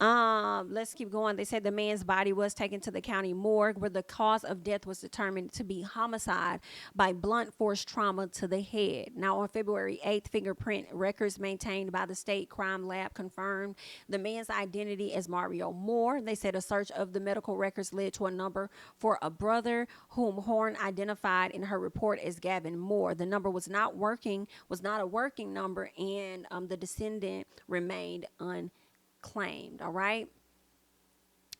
Let's keep going. They said the man's body was taken to the county morgue, where the cause of death was determined to be homicide by blunt force trauma to the head. Now, on February 8th, fingerprint records maintained by the state crime lab confirmed the man's identity as Mario Moore. They said a search of the medical records led to a number for a brother whom Horn identified in her report as Gavin Moore. The number was not a working number, and the descendant remained unclaimed. All right.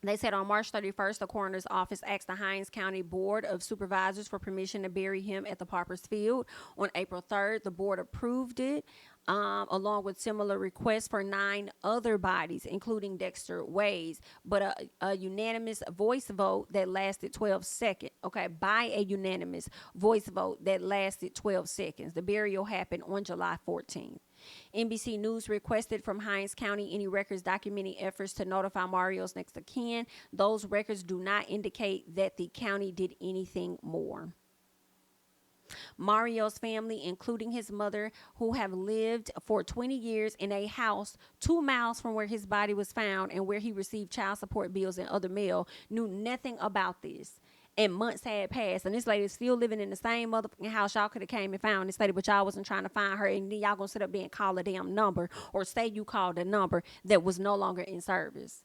They said on March 31st, the coroner's office asked the Hinds County Board of Supervisors for permission to bury him at the Parker's Field. On April 3rd, the board approved it. along with similar requests for 9 other bodies, including Dexter Wade, but a unanimous voice vote that lasted 12 seconds. Okay, by a unanimous voice vote that lasted 12 seconds. The burial happened on July 14th. NBC News requested from Hinds County any records documenting efforts to notify Mario's next of kin. Those records do not indicate that the county did anything more. Mario's family, including his mother, who have lived for 20 years in a house 2 miles from where his body was found and where he received child support bills and other mail, knew nothing about this. And months had passed, and this lady's still living in the same motherfucking house y'all could have came and found this lady, but y'all wasn't trying to find her, and then y'all gonna sit up there and call a damn number, or say you called a number that was no longer in service.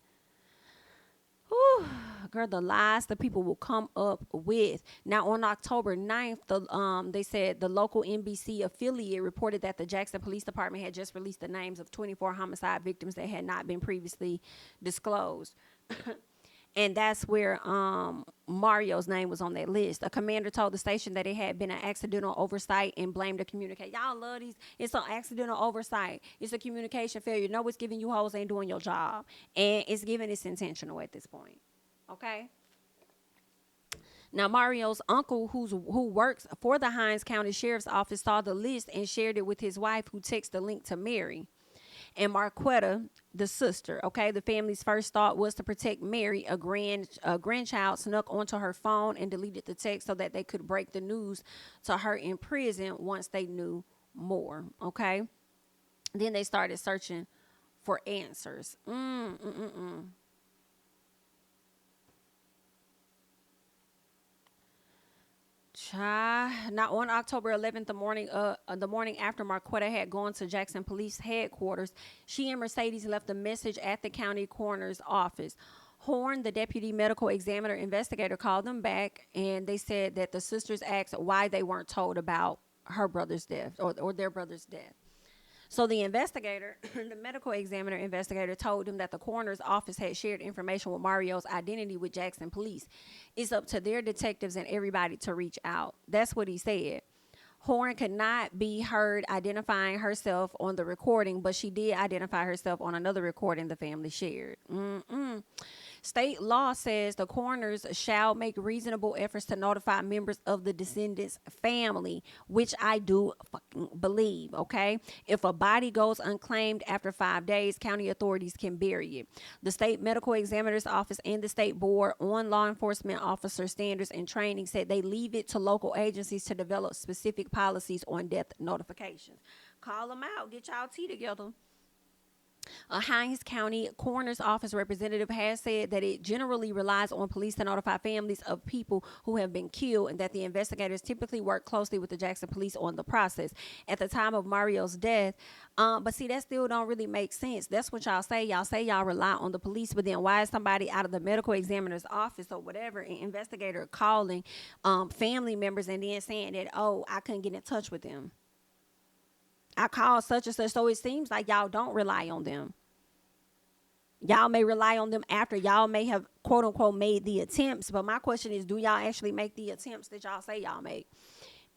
Whew, girl, the lies the people will come up with. Now, on October 9th, they said the local NBC affiliate reported that the Jackson Police Department had just released the names of 24 homicide victims that had not been previously disclosed. And that's where Mario's name was on that list. A commander told the station that it had been an accidental oversight and blamed the communication. Y'all love these. It's an accidental oversight. It's a communication failure. No, it's giving you hoes ain't doing your job. And it's giving it's intentional at this point. Okay? Now, Mario's uncle, who works for the Hinds County Sheriff's Office, saw the list and shared it with his wife, who texted the link to Mary and Marquetta, the sister. Okay, the family's first thought was to protect Mary. A grandchild snuck onto her phone and deleted the text so that they could break the news to her in prison once they knew more. Okay, then they started searching for answers. Now, on October 11th, the morning after Marquetta had gone to Jackson Police Headquarters, she and Mercedes left a message at the county coroner's office. Horn, the deputy medical examiner investigator, called them back, and they said that the sisters asked why they weren't told about her brother's death or their brother's death. So the investigator, the medical examiner investigator, told him that the coroner's office had shared information with Mario's identity with Jackson Police. It's up to their detectives and everybody to reach out. That's what he said. Horn could not be heard identifying herself on the recording, but she did identify herself on another recording the family shared. State law says the coroners shall make reasonable efforts to notify members of the descendant's family, which I do fucking believe, okay? If a body goes unclaimed after 5 days, county authorities can bury it. The state medical examiner's office and the state board on law enforcement officer standards and training said they leave it to local agencies to develop specific policies on death notifications. Call them out. Get y'all tea together. A Hinds County Coroner's Office representative has said that it generally relies on police to notify families of people who have been killed, and that the investigators typically work closely with the Jackson Police on the process. At the time of Mario's death, but see, that still don't really make sense. That's what y'all say. Y'all say y'all rely on the police, but then why is somebody out of the medical examiner's office or whatever, an investigator calling family members and then saying that, oh, I couldn't get in touch with them? I called such and such. So it seems like y'all don't rely on them. Y'all may rely on them after y'all may have, quote unquote, made the attempts. But my question is, do y'all actually make the attempts that y'all say y'all make?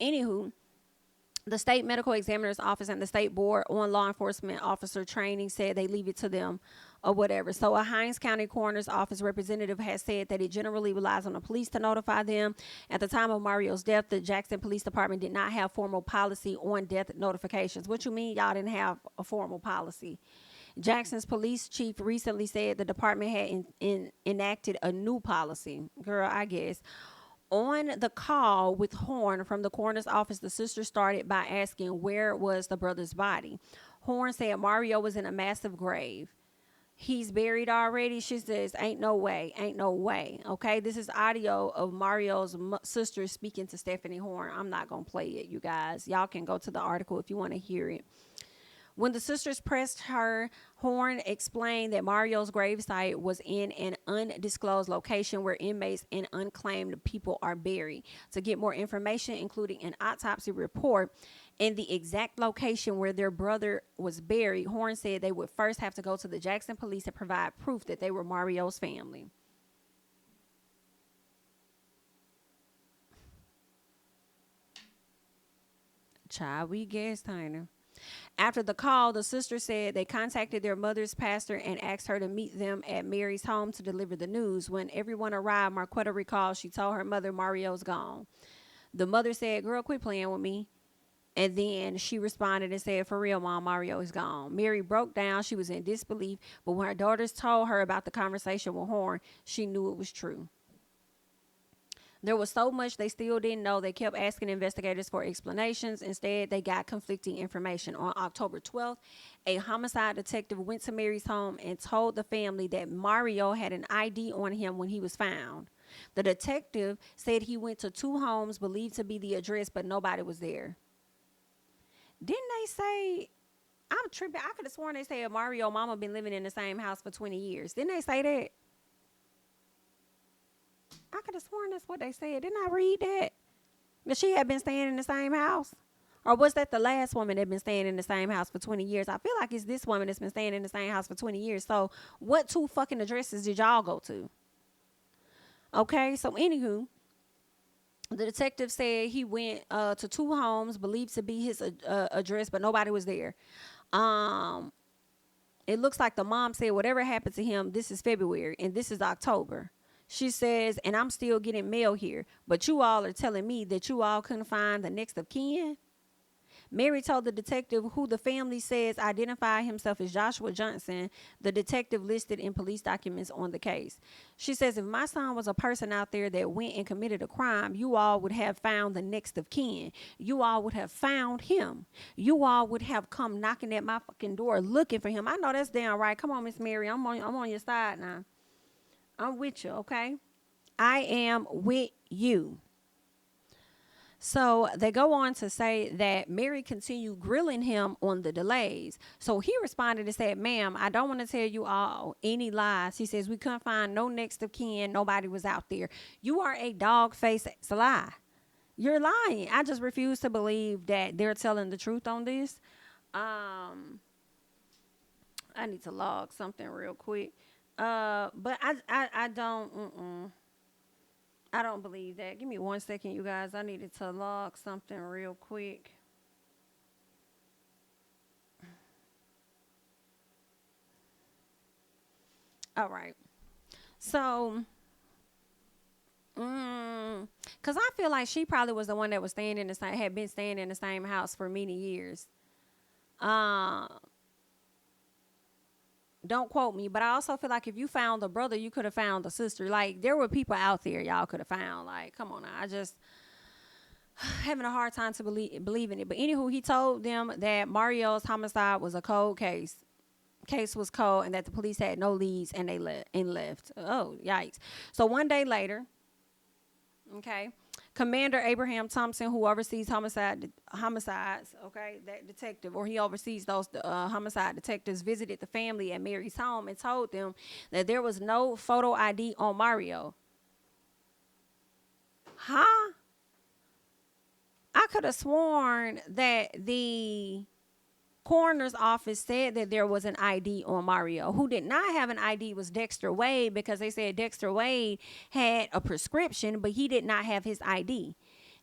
Anywho, the state medical examiner's office and the state board on law enforcement officer training said they leave it to them or whatever. So a Hinds County coroner's office representative has said that it generally relies on the police to notify them. At the time of Mario's death, the Jackson Police Department did not have formal policy on death notifications. What you mean y'all didn't have a formal policy? Jackson's police chief recently said the department had enacted a new policy. Girl, I guess. On the call with Horn from the coroner's office, the sister started by asking where was the brother's body. Horn said Mario was in a massive grave. He's buried already. She says, ain't no way, ain't no way. Okay, this is audio of Mario's sister speaking to Stephanie Horn. I'm not going to play it, you guys. Y'all can go to the article if you want to hear it. When the sisters pressed her, Horn explained that Mario's gravesite was in an undisclosed location where inmates and unclaimed people are buried. To get more information, including an autopsy report and the exact location where their brother was buried, Horn said they would first have to go to the Jackson Police and provide proof that they were Mario's family. Child, we guess, Tyner. After the call, the sister said they contacted their mother's pastor and asked her to meet them at Mary's home to deliver the news. When everyone arrived, Marquetta recalled she told her mother Mario's gone. The mother said, "Girl, quit playing with me." And then she responded and said, "For real, Mom, Mario is gone." Mary broke down. She was in disbelief. But when her daughters told her about the conversation with Horn, she knew it was true. There was so much they still didn't know. They kept asking investigators for explanations. Instead, they got conflicting information. On October 12th, a homicide detective went to Mary's home and told the family that Mario had an ID on him when he was found. The detective said he went to 2 homes believed to be the address, but nobody was there. Didn't they say, I'm tripping, I could have sworn they said Mario mama been living in the same house for 20 years. Didn't they say that? I could have sworn that's what they said. Didn't I read that? That she had been staying in the same house? Or was that the last woman that had been staying in the same house for 20 years? I feel like it's this woman that's been staying in the same house for 20 years. So what 2 fucking addresses did y'all go to? Okay, so anywho, the detective said he went to 2 homes believed to be his address, but nobody was there. It looks like the mom said whatever happened to him, this is February and this is October. She says, and I'm still getting mail here, but you all are telling me that you all couldn't find the next of kin? Mary told the detective, who the family says identified himself as Joshua Johnson, the detective listed in police documents on the case. She says, if my son was a person out there that went and committed a crime, you all would have found the next of kin. You all would have found him. You all would have come knocking at my fucking door looking for him. I know that's damn right. Come on, Miss Mary. I'm on your side now. I'm with you, okay? I am with you. So they go on to say that Mary continued grilling him on the delays. So he responded and said, "Ma'am, I don't want to tell you all any lies." He says, "We couldn't find no next of kin. Nobody was out there." You are a dog-faced lie. You're lying. I just refuse to believe that they're telling the truth on this. I need to log something real quick. But I don't believe that. Give me 1 second, you guys. I needed to log something real quick. All right. So, because I feel like she probably was the one that was staying in the same, had been staying in the same house for many years. Don't quote me, but I also feel like if you found the brother, you could have found the sister. Like, there were people out there y'all could have found. Like, come on now. I just having a hard time to believe in it. But anywho, he told them that Mario's homicide was a cold case. Case was cold and that the police had no leads and they left. Oh, yikes. So one day later, okay, Commander Abraham Thompson, who oversees homicides, okay, that detective, or he oversees those homicide detectives, visited the family at Mary's home and told them that there was no photo ID on Mario. Huh? I could have sworn that the coroner's office said that there was an ID on Mario. Who did not have an ID was Dexter Wade, because they said Dexter Wade had a prescription, but he did not have his ID.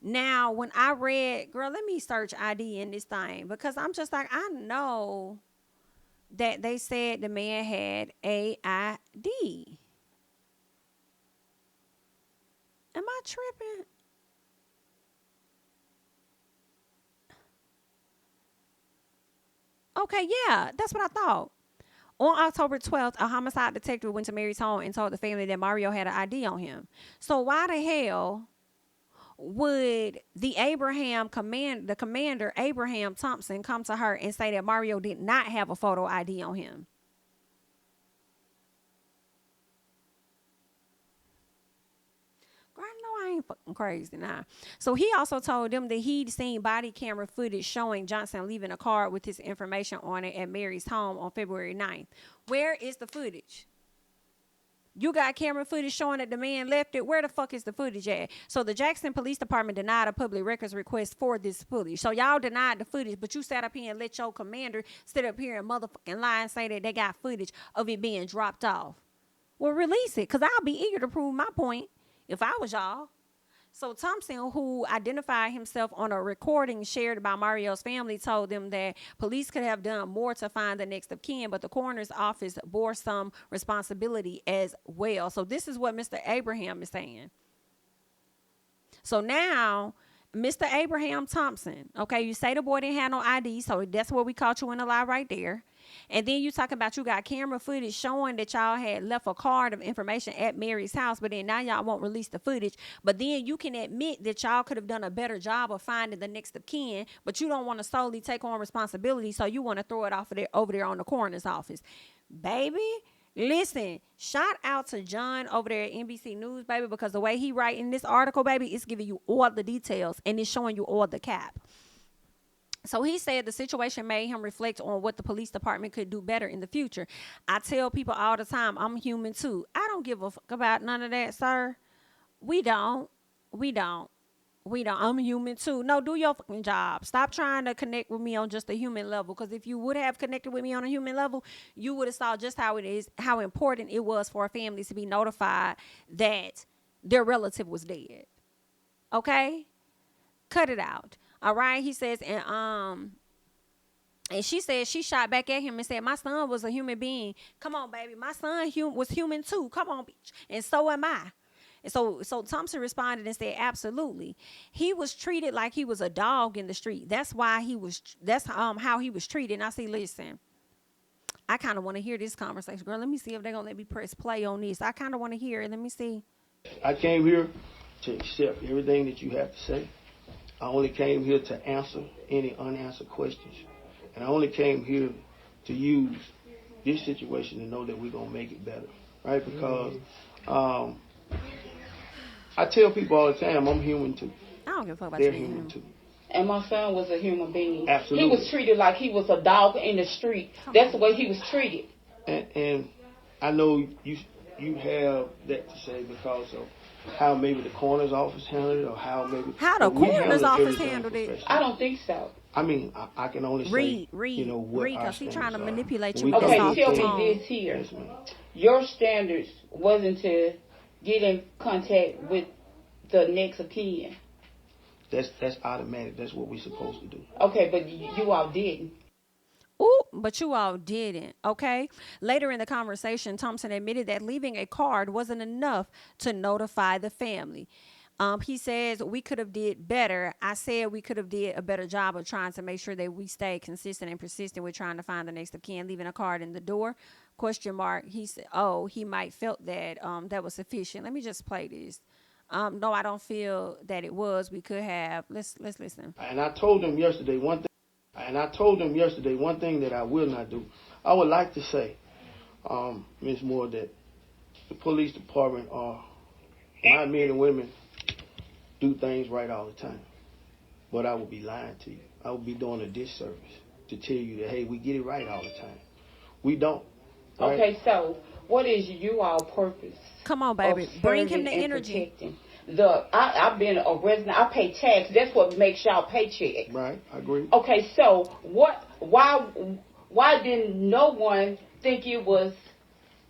Now, when I read, girl, let me search ID in this thing, because I'm just like, I know that they said the man had a ID. Am I tripping? Okay, yeah, that's what I thought. On October 12th, a homicide detective went to Mary's home and told the family that Mario had an ID on him. So why the hell would the commander Abraham Thompson come to her and say that Mario did not have a photo ID on him? I know I ain't fucking crazy now. So he also told them that he'd seen body camera footage showing Johnson leaving a card with his information on it at Mary's home on February 9th. Where is the footage? You got camera footage showing that the man left it. Where the fuck is the footage at? So the Jackson Police Department denied a public records request for this footage. So y'all denied the footage, but you sat up here and let your commander sit up here and motherfucking lie and say that they got footage of it being dropped off. Well, release it, because I'll be eager to prove my point if I was y'all. So Thompson, who identified himself on a recording shared by Mario's family, told them that police could have done more to find the next of kin, but the coroner's office bore some responsibility as well. So this is what Mr. Abraham is saying. So now, Mr. Abraham Thompson, okay, you say the boy didn't have no ID, so that's where we caught you in a lie right there. And then you talk about you got camera footage showing that y'all had left a card of information at Mary's house, but then now y'all won't release the footage. But then you can admit that y'all could have done a better job of finding the next of kin, but you don't want to solely take on responsibility, so you want to throw it off of there, over there on the coroner's office. Baby, listen, shout out to John over there at NBC News, baby, because the way he write in this article, baby, it's giving you all the details and it's showing you all the cap. So he said the situation made him reflect on what the police department could do better in the future. I tell people all the time, I'm human too. I don't give a fuck about none of that, sir. We don't. I'm human too. No, do your fucking job. Stop trying to connect with me on just a human level. Because if you would have connected with me on a human level, you would have saw just how important it was for a family to be notified that their relative was dead. Okay? Cut it out. All right? He says, and she said she shot back at him and said, my son was a human being. Come on, baby. My son was human too. Come on, bitch. And so am I. And so Thompson responded and said, absolutely. He was treated like he was a dog in the street. That's how he was treated. And I say, listen, I kind of want to hear this conversation. Girl, let me see if they're going to let me press play on this. I kind of want to hear it. Let me see. I came here to accept everything that you have to say. I only came here to answer any unanswered questions. And I only came here to use this situation to know that we're going to make it better. Right? Because I tell people all the time, I'm human too. I don't give a fuck about They're you. human too. And my son was a human being. Absolutely. He was treated like he was a dog in the street. That's the way he was treated. And I know you have that to say because of how maybe the coroner's office handled it or how the coroner's office handled it. I don't think so. I mean, I can only say, read, what because he's trying to manipulate you. We Okay, come tell to me this here. Yes, ma'am. Your standards wasn't to get in contact with the next of kin. That's automatic. That's what we're supposed to do. Okay, but you all didn't. Ooh, but you all didn't, okay? Later in the conversation, Thompson admitted that leaving a card wasn't enough to notify the family. He says, we could have did better. I said we could have did a better job of trying to make sure that we stay consistent and persistent with trying to find the next of kin, leaving a card in the door, ? He said, he might felt that that was sufficient. Let me just play this. No, I don't feel that it was. We could have. Let's listen. And I told them yesterday one thing. That I will not do. I would like to say, Ms. Moore, that the police department my men and women do things right all the time. But I would be lying to you. I would be doing a disservice to tell you that, hey, we get it right all the time. We don't. Right? Okay, so what is you all purpose? Come on, baby. Bring him the energy. Protecting? I've been a resident. I pay tax. That's what makes y'all paycheck. Right, I agree. Okay, so why didn't no one think it was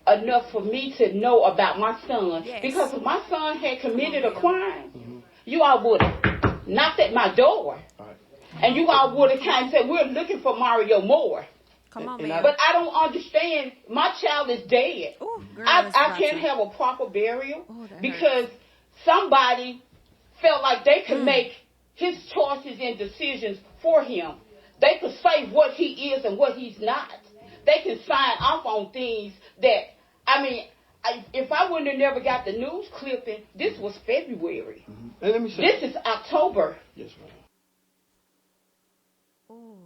enough for me to know about my son? Yes. Because if my son had committed a crime, you all would have knocked at my door. Right. And you all would have kind of said, we're looking for Mario Moore. Come on, And man. But I don't understand. My child is dead. Ooh, girl, I can't have a proper burial because somebody felt like they could make his choices and decisions for him. They could say what he is and what he's not. They can sign off on things that, if I wouldn't have never got the news clipping, this was February. Mm-hmm. And let me say, this is October. Yes, ma'am. Ooh,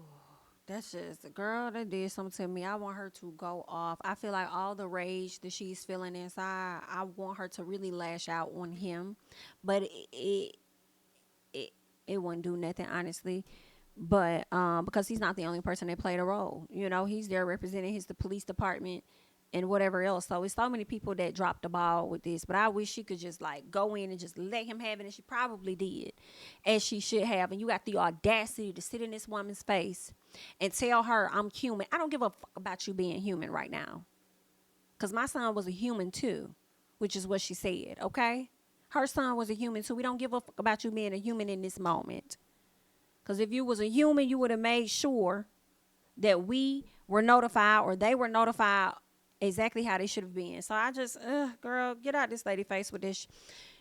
that's just, girl, that did something to me. I want her to go off. I feel like all the rage that she's feeling inside, I want her to really lash out on him. But it wouldn't do nothing, honestly. But because he's not the only person that played a role. You know, he's there representing the police department and whatever else. So it's so many people that dropped the ball with this. But I wish she could just go in and just let him have it. And she probably did, as she should have. And you got the audacity to sit in this woman's face and tell her, I'm human. I don't give a fuck about you being human right now. Because my son was a human too, which is what she said, okay? Her son was a human, so we don't give a fuck about you being a human in this moment. Because if you was a human, you would have made sure that we were notified or they were notified exactly how they should have been. So I just, girl, get out this lady face with this.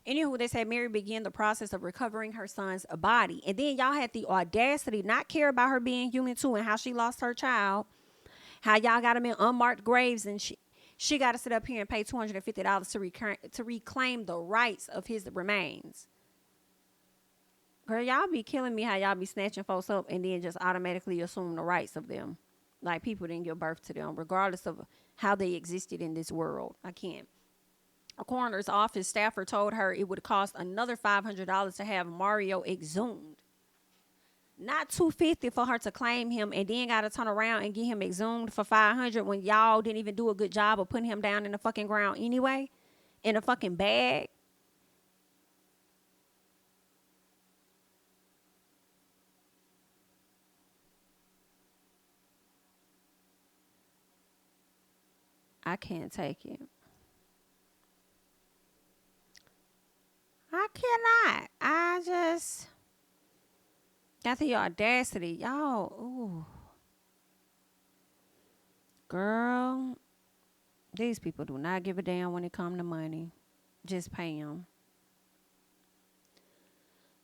Anywho, they said Mary began the process of recovering her son's body. And then y'all had the audacity not care about her being human too and how she lost her child. How y'all got him in unmarked graves and she got to sit up here and pay $250 to reclaim the rights of his remains. Girl, y'all be killing me how y'all be snatching folks up and then just automatically assume the rights of them. Like people didn't give birth to them, regardless of how they existed in this world. I can't. A coroner's office staffer told her it would cost another $500 to have Mario exhumed. Not $250 for her to claim him and then got to turn around and get him exhumed for $500 when y'all didn't even do a good job of putting him down in the fucking ground anyway, in a fucking bag. I can't take it. I cannot. I just got the audacity. Y'all, ooh. Girl, these people do not give a damn when it comes to money. Just pay them.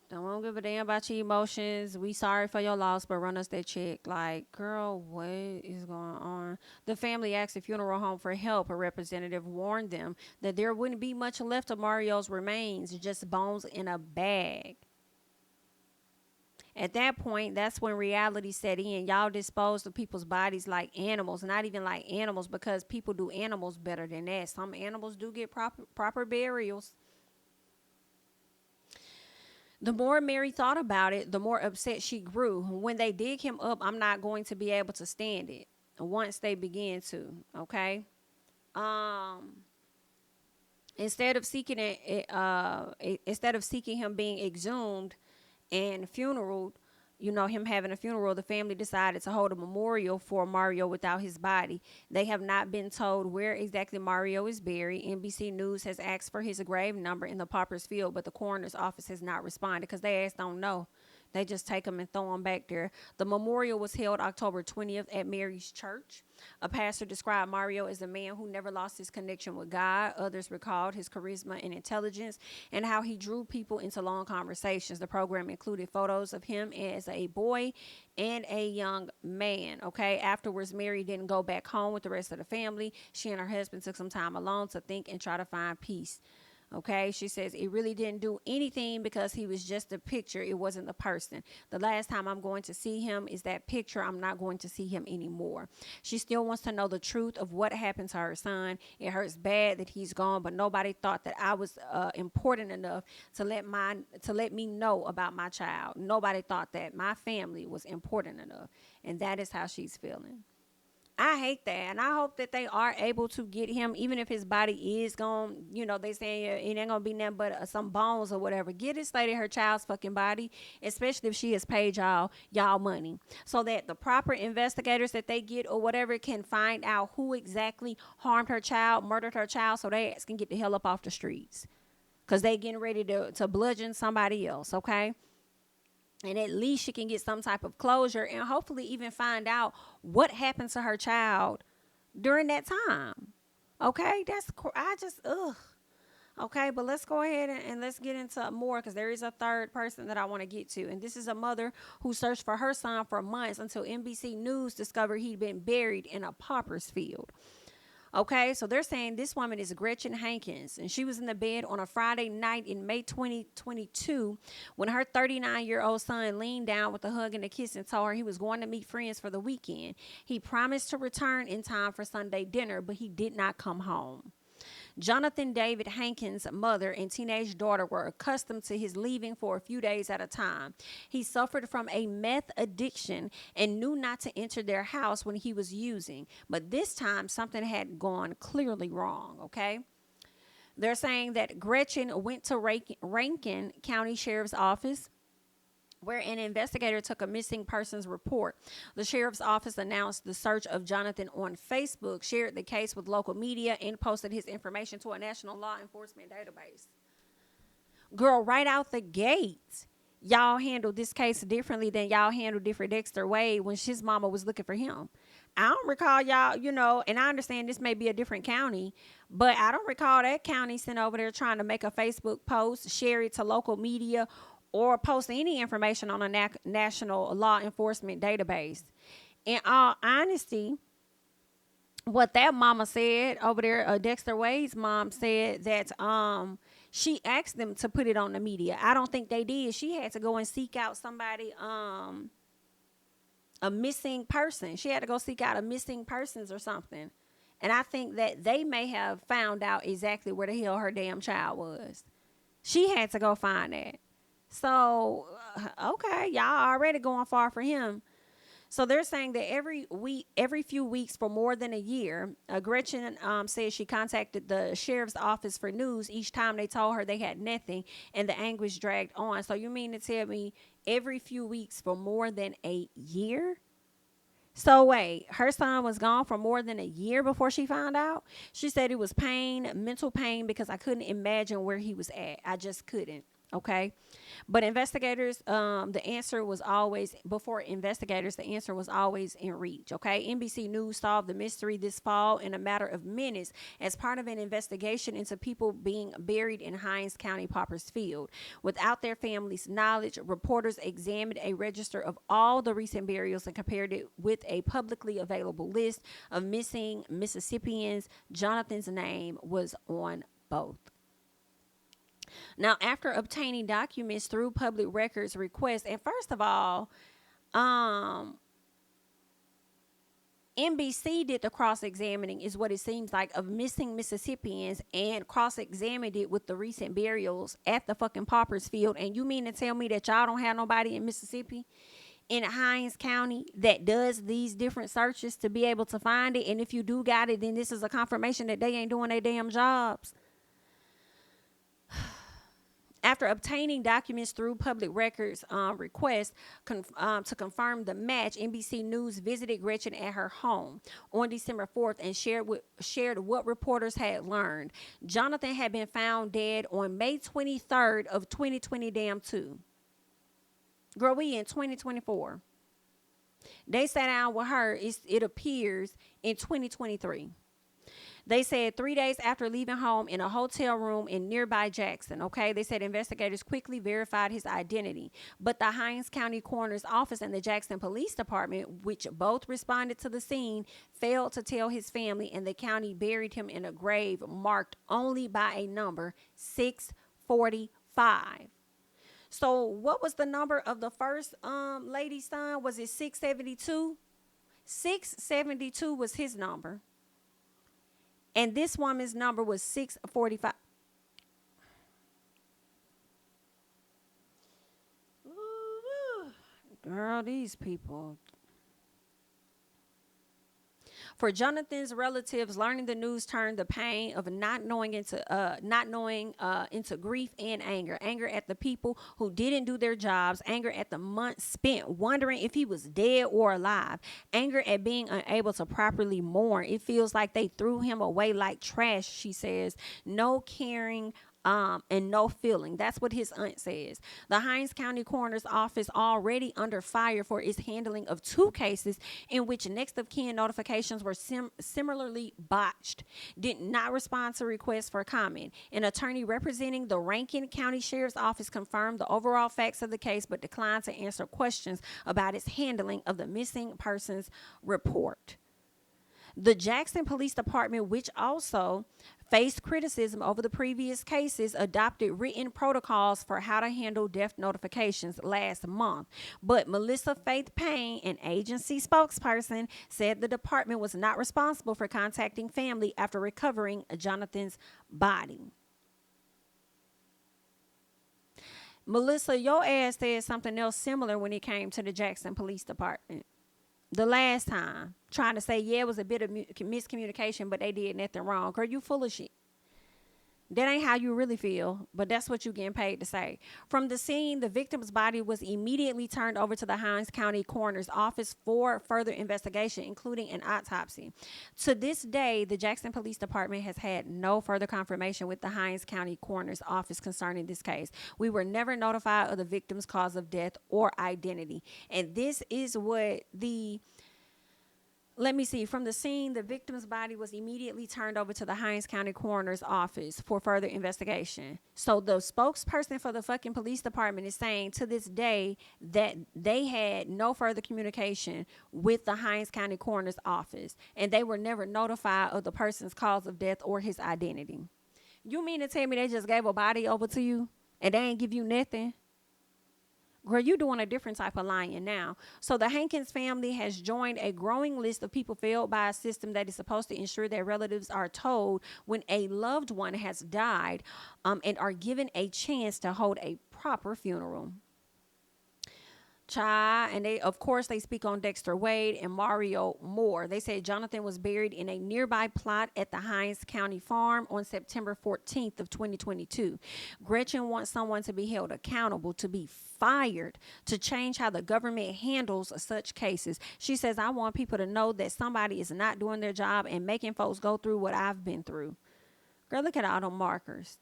Don't give a damn about your emotions. We sorry for your loss, but run us that check. Like, girl, what is going on? The family asked the funeral home for help. A representative warned them that there wouldn't be much left of Mario's remains, just bones in a bag. At that point, that's when reality set in. Y'all disposed of people's bodies like animals, not even like animals, because people do animals better than that. Some animals do get proper burials. The more Mary thought about it, the more upset she grew. When they dig him up, I'm not going to be able to stand it once they begin to, okay? Instead of seeking him being exhumed and funeraled, you know, him having a funeral, the family decided to hold a memorial for Mario without his body. They have not been told where exactly Mario is buried. NBC News has asked for his grave number in the pauper's field, but the coroner's office has not responded because they don't know. They just take him and throw him back there. The memorial was held October 20th at Mary's church. A pastor described Mario as a man who never lost his connection with God. Others recalled his charisma and intelligence and how he drew people into long conversations. The program included photos of him as a boy and a young man. Okay. Afterwards, Mary didn't go back home with the rest of the family. She and her husband took some time alone to think and try to find peace. Okay, she says it really didn't do anything because he was just a picture. It wasn't the person. The last time I'm going to see him is that picture. I'm not going to see him anymore. She still wants to know the truth of what happened to her son. It hurts bad that he's gone, but nobody thought that I was important enough to let me know about my child. Nobody thought that my family was important enough, and that is how she's feeling. I hate that, and I hope that they are able to get him, even if his body is gone. You know, they saying it ain't gonna be nothing but some bones or whatever. Get this lady her child's fucking body, especially if she has paid y'all money, so that the proper investigators that they get or whatever can find out who exactly harmed her child, murdered her child, so they can get the hell up off the streets, because they getting ready to bludgeon somebody else. Okay. And at least she can get some type of closure and hopefully even find out what happened to her child during that time. Okay, Okay, but let's go ahead and let's get into more, because there is a third person that I want to get to. And this is a mother who searched for her son for months until NBC News discovered he'd been buried in a pauper's field. Okay, so they're saying this woman is Gretchen Henkins, and she was in the bed on a Friday night in May 2022 when her 39-year-old son leaned down with a hug and a kiss and told her he was going to meet friends for the weekend. He promised to return in time for Sunday dinner, but he did not come home. Jonathan David Henkins' mother and teenage daughter were accustomed to his leaving for a few days at a time. He suffered from a meth addiction and knew not to enter their house when he was using. But this time, something had gone clearly wrong, okay? They're saying that Gretchen went to Rankin County Sheriff's Office, where an investigator took a missing persons report. The sheriff's office announced the search of Jonathan on Facebook, shared the case with local media, and posted his information to a national law enforcement database. Girl, right out the gate, y'all handled this case differently than y'all handled different Dexter Wade when his mama was looking for him. I don't recall y'all, and I understand this may be a different county, but I don't recall that county sitting over there trying to make a Facebook post, share it to local media, or post any information on a national law enforcement database. In all honesty, what that mama said over there, Dexter Wade's mom said that she asked them to put it on the media. I don't think they did. She had to go and seek out somebody, a missing person. She had to go seek out a missing persons or something. And I think that they may have found out exactly where the hell her damn child was. She had to go find that. So, okay, y'all already going far for him. So they're saying that every few weeks for more than a year, Gretchen says she contacted the sheriff's office for news each time they told her they had nothing, and the anguish dragged on. So you mean to tell me every few weeks for more than a year? So wait, her son was gone for more than a year before she found out? She said it was pain, mental pain, because I couldn't imagine where he was at. I just couldn't. Okay. But investigators, the answer was always in reach. Okay. NBC News solved the mystery this fall in a matter of minutes as part of an investigation into people being buried in Hinds County, Paupers Field. Without their families' knowledge, reporters examined a register of all the recent burials and compared it with a publicly available list of missing Mississippians. Jonathan's name was on both. Now, after obtaining documents through public records request, and first of all, NBC did the cross-examining, is what it seems like, of missing Mississippians, and cross-examined it with the recent burials at the fucking Paupers Field. And you mean to tell me that y'all don't have nobody in Mississippi, in Hinds County, that does these different searches to be able to find it? And if you do got it, then this is a confirmation that they ain't doing their damn jobs. After obtaining documents through public records request to confirm the match, NBC News visited Gretchen at her home on December 4th and shared what reporters had learned. Jonathan had been found dead on May 23rd of 2022. Girl, we in 2024. They sat down with her, it appears, in 2023. They said 3 days after leaving home in a hotel room in nearby Jackson, okay? They said investigators quickly verified his identity. But the Hinds County Coroner's Office and the Jackson Police Department, which both responded to the scene, failed to tell his family, and the county buried him in a grave marked only by a number, 645. So what was the number of the first lady's son? Was it 672? 672 was his number. And this woman's number was 645. Girl, these people. For Jonathan's relatives, learning the news turned the pain of not knowing into grief and anger. Anger at the people who didn't do their jobs. Anger at the months spent wondering if he was dead or alive. Anger at being unable to properly mourn. It feels like they threw him away like trash, she says. No caring, and no feeling. That's what his aunt says. The Hinds County Coroner's Office, already under fire for its handling of 2 cases in which next of kin notifications were similarly botched, did not respond to requests for comment. An attorney representing the Rankin County Sheriff's Office confirmed the overall facts of the case, but declined to answer questions about its handling of the missing persons report. The Jackson Police Department, which also faced criticism over the previous cases, adopted written protocols for how to handle death notifications last month. But Melissa Faith Payne, an agency spokesperson, said the department was not responsible for contacting family after recovering Jonathan's body. Melissa, your ass said something else similar when it came to the Jackson Police Department. The last time, trying to say, yeah, it was a bit of miscommunication, but they did nothing wrong. Girl, you full of shit. That ain't how you really feel, but that's what you're getting paid to say. From the scene, the victim's body was immediately turned over to the Hinds County Coroner's Office for further investigation, including an autopsy. To this day, the Jackson Police Department has had no further confirmation with the Hinds County Coroner's Office concerning this case. We were never notified of the victim's cause of death or identity. And this is what the let me see. From the scene, the victim's body was immediately turned over to the Hinds County Coroner's Office for further investigation. So the spokesperson for the fucking police department is saying to this day that they had no further communication with the Hinds County Coroner's Office, and they were never notified of the person's cause of death or his identity. You mean to tell me they just gave a body over to you and they ain't give you nothing? Girl, you doing a different type of lying now. So the Henkins family has joined a growing list of people failed by a system that is supposed to ensure their relatives are told when a loved one has died, and are given a chance to hold a proper funeral. And they, of course, they speak on Dexter Wade and Mario Moore. They said Jonathan was buried in a nearby plot at the Hinds County farm on September 14th of 2022. Gretchen wants someone to be held accountable, to be fired, to change how the government handles such cases. She says, I want people to know that somebody is not doing their job and making folks go through what I've been through. Girl, look at all the markers.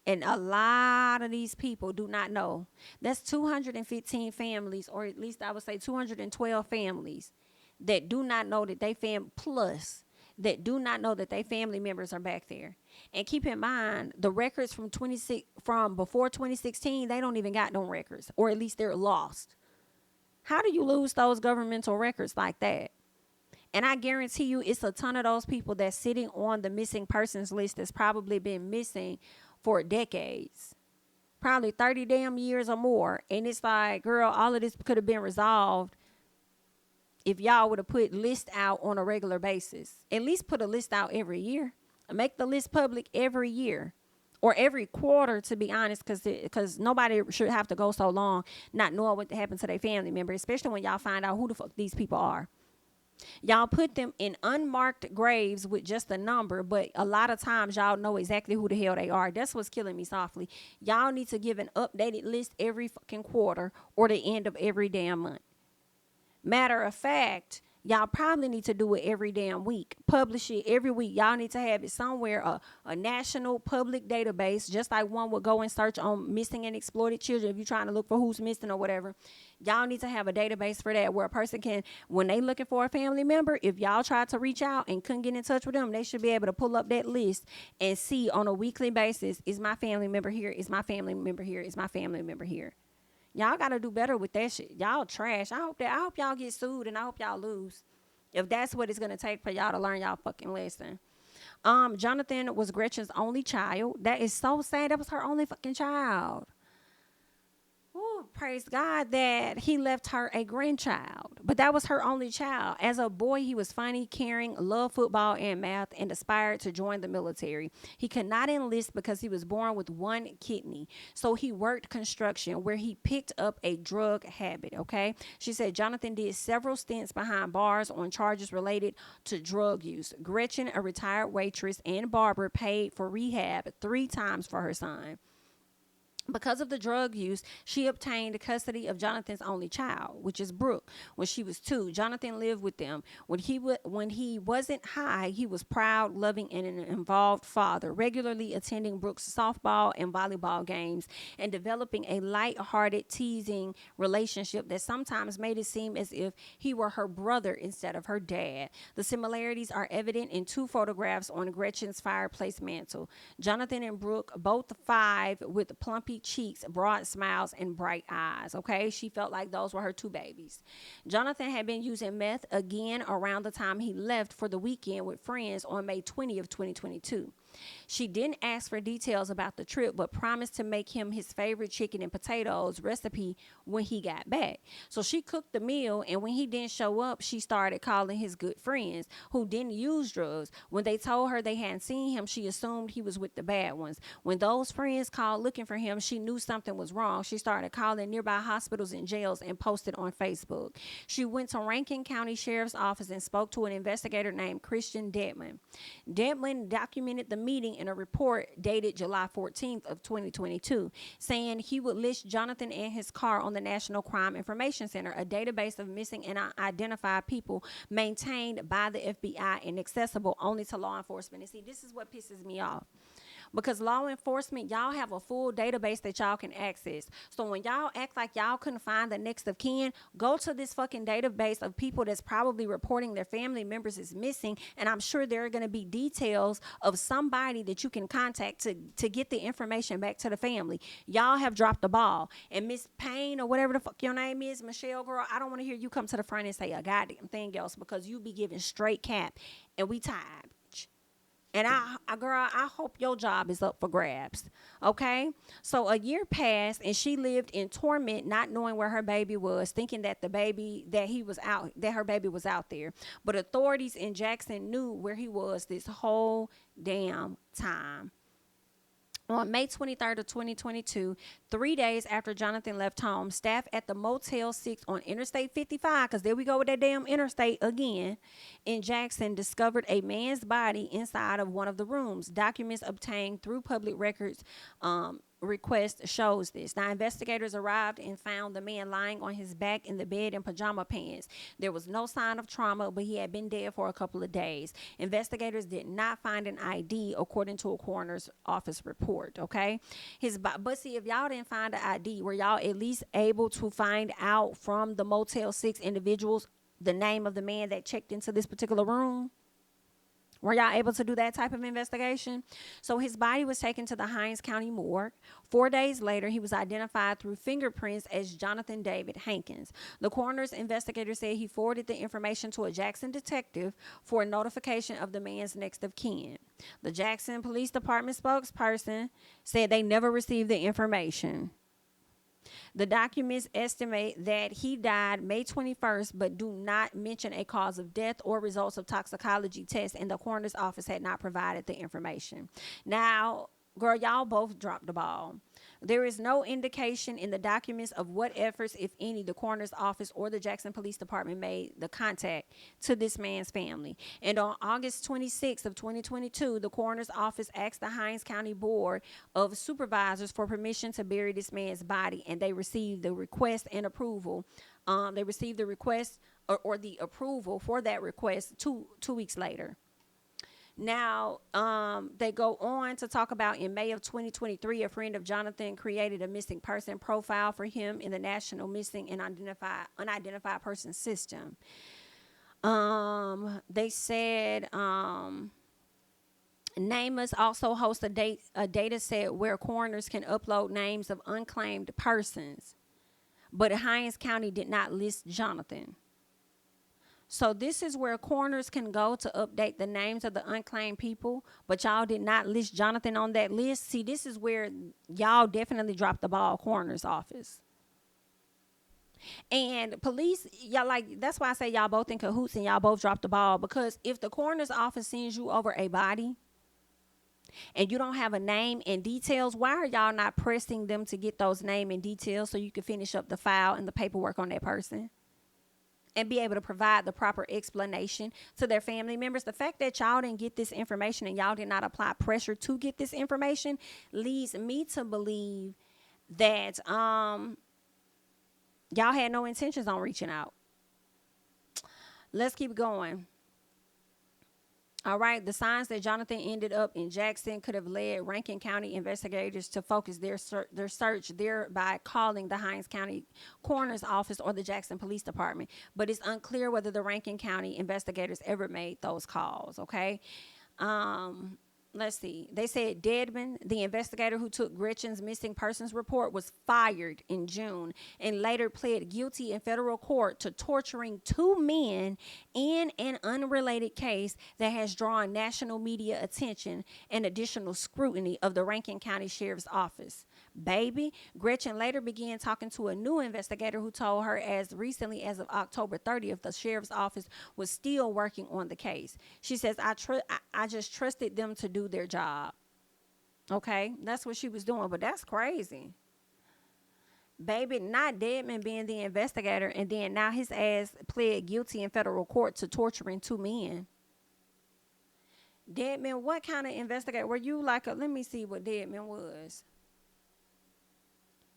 And a lot of these people do not know. That's 215 families, or at least I would say 212 families that do not know that they that do not know that their family members are back there. And keep in mind, the records from before 2016, they don't even got no records, or at least they're lost. How do you lose those governmental records like that? And I guarantee you it's a ton of those people that's sitting on the missing persons list that's probably been missing for decades, probably 30 damn years or more. And it's like, girl, all of this could have been resolved if y'all would have put lists out on a regular basis. At least put a list out every year. Make the list public every year or every quarter, to be honest, because nobody should have to go so long not knowing what happened to their family member, especially when y'all find out who the fuck these people are. Y'all put them in unmarked graves with just a number, but a lot of times y'all know exactly who the hell they are. That's what's killing me softly. Y'all need to give an updated list every fucking quarter or the end of every damn month. Matter of fact, y'all probably need to do it every damn week. Publish it every week. Y'all need to have it somewhere, a national public database, just like one would go and search on missing and exploited children if you're trying to look for who's missing or whatever. Y'all need to have a database for that, where a person can, when they looking for a family member, if y'all try to reach out and couldn't get in touch with them, they should be able to pull up that list and see on a weekly basis, is my family member here? Is my family member here? Is my family member here? Y'all got to do better with that shit. Y'all trash. I hope y'all get sued, and I hope y'all lose, if that's what it's going to take for y'all to learn y'all fucking lesson. Jonathan was Gretchen's only child. That is so sad. That was her only fucking child. Ooh, praise God that he left her a grandchild. But that was her only child. As a boy, he was funny, caring, loved football and math, and aspired to join the military. He could not enlist because he was born with one kidney. So he worked construction, where he picked up a drug habit, okay? She said Jonathan did several stints behind bars on charges related to drug use. Gretchen, a retired waitress and barber, paid for rehab 3 times for her son. Because of the drug use, she obtained custody of Jonathan's only child, which is Brooke, when she was 2. Jonathan lived with them. When he wasn't high, he was proud, loving, and an involved father, regularly attending Brooke's softball and volleyball games and developing a light-hearted, teasing relationship that sometimes made it seem as if he were her brother instead of her dad. The similarities are evident in 2 photographs on Gretchen's fireplace mantle. Jonathan and Brooke, both 5, with plumpy cheeks, broad smiles, and bright eyes. Okay, she felt like those were her 2 babies. Jonathan had been using meth again around the time he left for the weekend with friends on May 20 of 2022. She didn't ask for details about the trip, but promised to make him his favorite chicken and potatoes recipe when he got back. So she cooked the meal, and when he didn't show up, she started calling his good friends who didn't use drugs. When they told her they hadn't seen him, she assumed he was with the bad ones. When those friends called looking for him, she knew something was wrong. She started calling nearby hospitals and jails and posted on Facebook. She went to Rankin County Sheriff's Office and spoke to an investigator named Christian Detman. Detman documented the meeting in a report dated July 14th of 2022, saying he would list Jonathan and his car on the National Crime Information Center, a database of missing and unidentified people maintained by the FBI and accessible only to law enforcement. And see, this is what pisses me off. Because law enforcement, y'all have a full database that y'all can access. So when y'all act like y'all couldn't find the next of kin, go to this fucking database of people that's probably reporting their family members is missing. And I'm sure there are going to be details of somebody that you can contact to get the information back to the family. Y'all have dropped the ball. And Miss Payne or whatever the fuck your name is, Michelle, girl, I don't want to hear you come to the front and say a goddamn thing else, because you be giving straight cap and we tired. And girl, I hope your job is up for grabs. Okay? So a year passed and she lived in torment, not knowing where her baby was, thinking that her baby was out there. But authorities in Jackson knew where he was this whole damn time. On May 23rd of 2022, 3 days after Jonathan left home, staff at the Motel 6 on Interstate 55, because there we go with that damn interstate again, in Jackson, discovered a man's body inside of one of the rooms. Documents obtained through public records request shows this. Now, investigators arrived and found the man lying on his back in the bed in pajama pants. There was no sign of trauma, but he had been dead for a couple of days. Investigators did not find an ID, according to a coroner's office report. Okay, but see, if y'all didn't find an ID, were y'all at least able to find out from the Motel 6 individuals the name of the man that checked into this particular room? Were y'all able to do that type of investigation? So his body was taken to the Hinds County morgue. 4 days later, he was identified through fingerprints as Jonathan David Henkins. The coroner's investigator said he forwarded the information to a Jackson detective for a notification of the man's next of kin. The Jackson Police Department spokesperson said they never received the information. The documents estimate that he died May 21st, but do not mention a cause of death or results of toxicology tests, and the coroner's office had not provided the information. Now, girl, y'all both dropped the ball. There is no indication in the documents of what efforts, if any, the coroner's office or the Jackson Police Department made the contact to this man's family. And on August 26th of 2022, the coroner's office asked the Hinds County Board of Supervisors for permission to bury this man's body, and they received the request and approval. They received the request or the approval for that request two weeks later. Now, they go on to talk about in May of 2023, a friend of Jonathan created a missing person profile for him in the National Missing and Unidentified Person System. They said NamUs also hosts a data set where coroners can upload names of unclaimed persons, but Hinds County did not list Jonathan. So this is where coroners can go to update the names of the unclaimed people, but y'all did not list Jonathan on that list. See, this is where y'all definitely dropped the ball, coroner's office. And police, y'all, like, that's why I say y'all both in cahoots and y'all both dropped the ball, because if the coroner's office sends you over a body and you don't have a name and details, why are y'all not pressing them to get those name and details so you can finish up the file and the paperwork on that person and be able to provide the proper explanation to their family members? The fact that y'all didn't get this information and y'all did not apply pressure to get this information leads me to believe that y'all had no intentions on reaching out. Let's keep going. All right, the signs that Jonathan ended up in Jackson could have led Rankin County investigators to focus their search thereby calling the Hinds County Coroner's Office or the Jackson Police Department. But it's unclear whether the Rankin County investigators ever made those calls, okay? Let's see. They said Deadman, the investigator who took Gretchen's missing persons report, was fired in June and later pled guilty in federal court to torturing two men in an unrelated case that has drawn national media attention and additional scrutiny of the Rankin County Sheriff's Office. Baby, Gretchen later began talking to a new investigator who told her as recently as of October 30th, the sheriff's office was still working on the case. She says, I just trusted them to do their job. Okay, that's what she was doing, but that's crazy. Baby, not Deadman being the investigator, and then now his ass pled guilty in federal court to torturing two men. Deadman, what kind of investigator? Were you like a, let me see what Deadman was.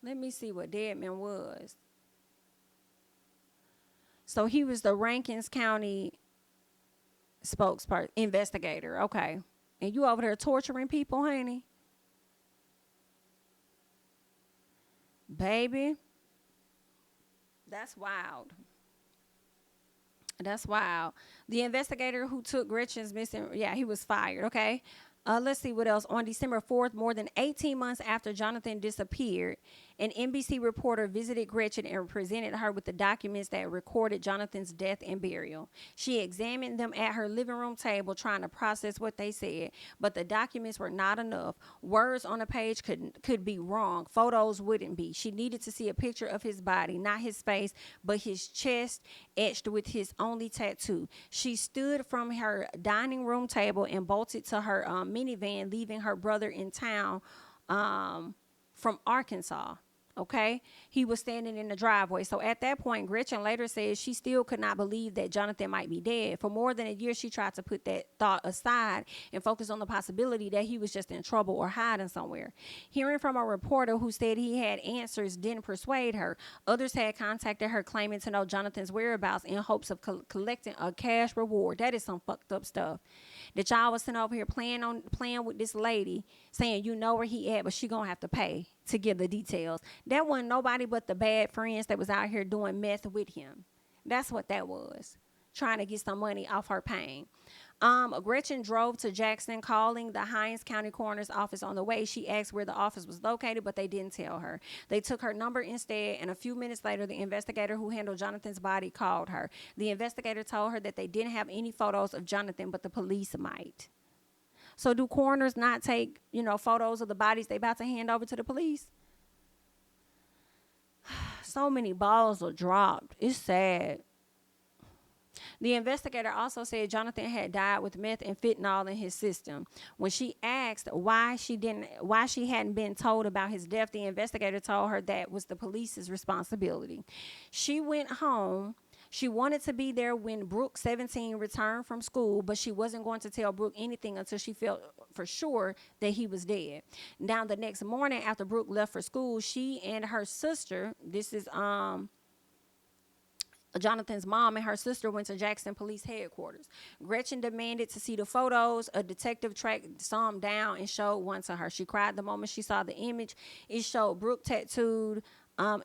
Let me see what Deadman was. So he was the Rankin County spokesperson, investigator. Okay. And you over there torturing people, honey? Baby. That's wild. That's wild. The investigator who took Gretchen's missing, yeah, he was fired, okay? Let's see what else. On December 4th, more than 18 months after Jonathan disappeared, an NBC reporter visited Gretchen and presented her with the documents that recorded Jonathan's death and burial. She examined them at her living room table, trying to process what they said, but the documents were not enough. Words on a page could be wrong. Photos wouldn't be. She needed to see a picture of his body, not his face, but his chest etched with his only tattoo. She stood from her dining room table and bolted to her minivan, leaving her brother in town from Arkansas. Okay, he was standing in the driveway. So at that point, Gretchen later says she still could not believe that Jonathan might be dead. For more than a year, she tried to put that thought aside and focus on the possibility that he was just in trouble or hiding somewhere. Hearing from a reporter who said he had answers didn't persuade her. Others had contacted her claiming to know Jonathan's whereabouts in hopes of collecting a cash reward. That is some fucked up stuff. That y'all was sitting over here playing with this lady, saying you know where he at, but she gonna have to pay to give the details. That wasn't nobody but the bad friends that was out here doing meth with him. That's what that was. Trying to get some money off her pain. Gretchen drove to Jackson, calling the Hinds County Coroner's office on the way. She asked where the office was located, but they didn't tell her. They took her number instead, and a few minutes later, the investigator who handled Jonathan's body called her. The investigator told her that they didn't have any photos of Jonathan, but the police might. So do coroners not take, photos of the bodies they about to hand over to the police? So many balls are dropped. It's sad. The investigator also said Jonathan had died with meth and fentanyl in his system. When she asked why she hadn't been told about his death, the investigator told her that was the police's responsibility. She went home. She wanted to be there when Brooke, 17, returned from school, but she wasn't going to tell Brooke anything until she felt for sure that he was dead. Now, the next morning after Brooke left for school, she and her sister, this is Jonathan's mom and her sister, went to Jackson Police Headquarters. Gretchen demanded to see the photos. A detective tracked some down and showed one to her. She cried the moment she saw the image. It showed Brooke tattooed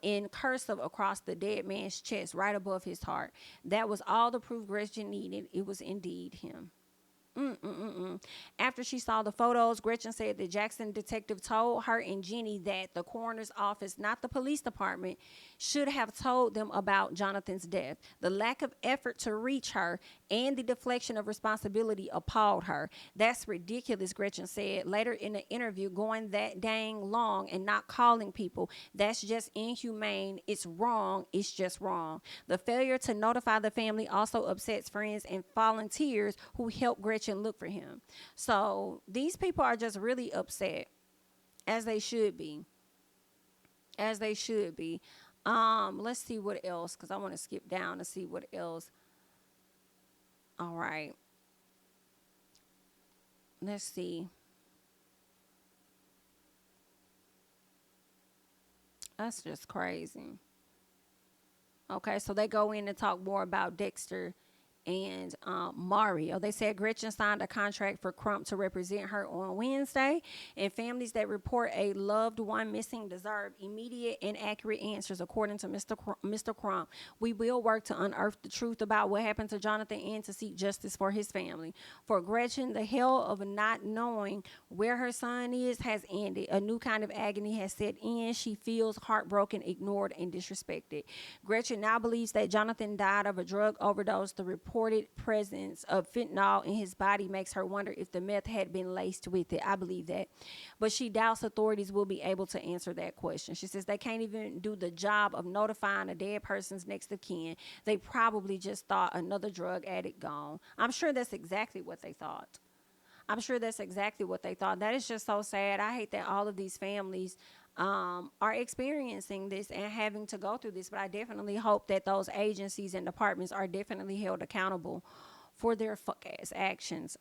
in cursive across the dead man's chest, right above his heart. That was all the proof Gretchen needed. It was indeed him. After she saw the photos, Gretchen said the Jackson detective told her and Jenny that the coroner's office, not the police department, should have told them about Jonathan's death. The lack of effort to reach her and the deflection of responsibility appalled her. That's ridiculous, Gretchen said later in the interview. Going that dang long and not calling people, that's just inhumane. It's wrong. It's just wrong. The failure to notify the family also upsets friends and volunteers who helped Gretchen look for him. So these people are just really upset, as they should be. Let's see what else, because I want to skip down to see what else. All right. Let's see. That's just crazy. Okay, so they go in and talk more about Dexter and Mario. They said Gretchen signed a contract for Crump to represent her on Wednesday, and families that report a loved one missing deserve immediate and accurate answers, according to Mr. Crump. We will work to unearth the truth about what happened to Jonathan and to seek justice for his family. For Gretchen, the hell of not knowing where her son is has ended. A new kind of agony has set in. She feels heartbroken, ignored, and disrespected. Gretchen now believes that Jonathan died of a drug overdose. The reported presence of fentanyl in his body makes her wonder if the meth had been laced with it. I believe that. But she doubts authorities will be able to answer that question. She says they can't even do the job of notifying a dead person's next of kin. They probably just thought another drug addict gone. I'm sure that's exactly what they thought. That is just so sad. I hate that all of these families are experiencing this and having to go through this. But I definitely hope that those agencies and departments are definitely held accountable for their fuck ass actions.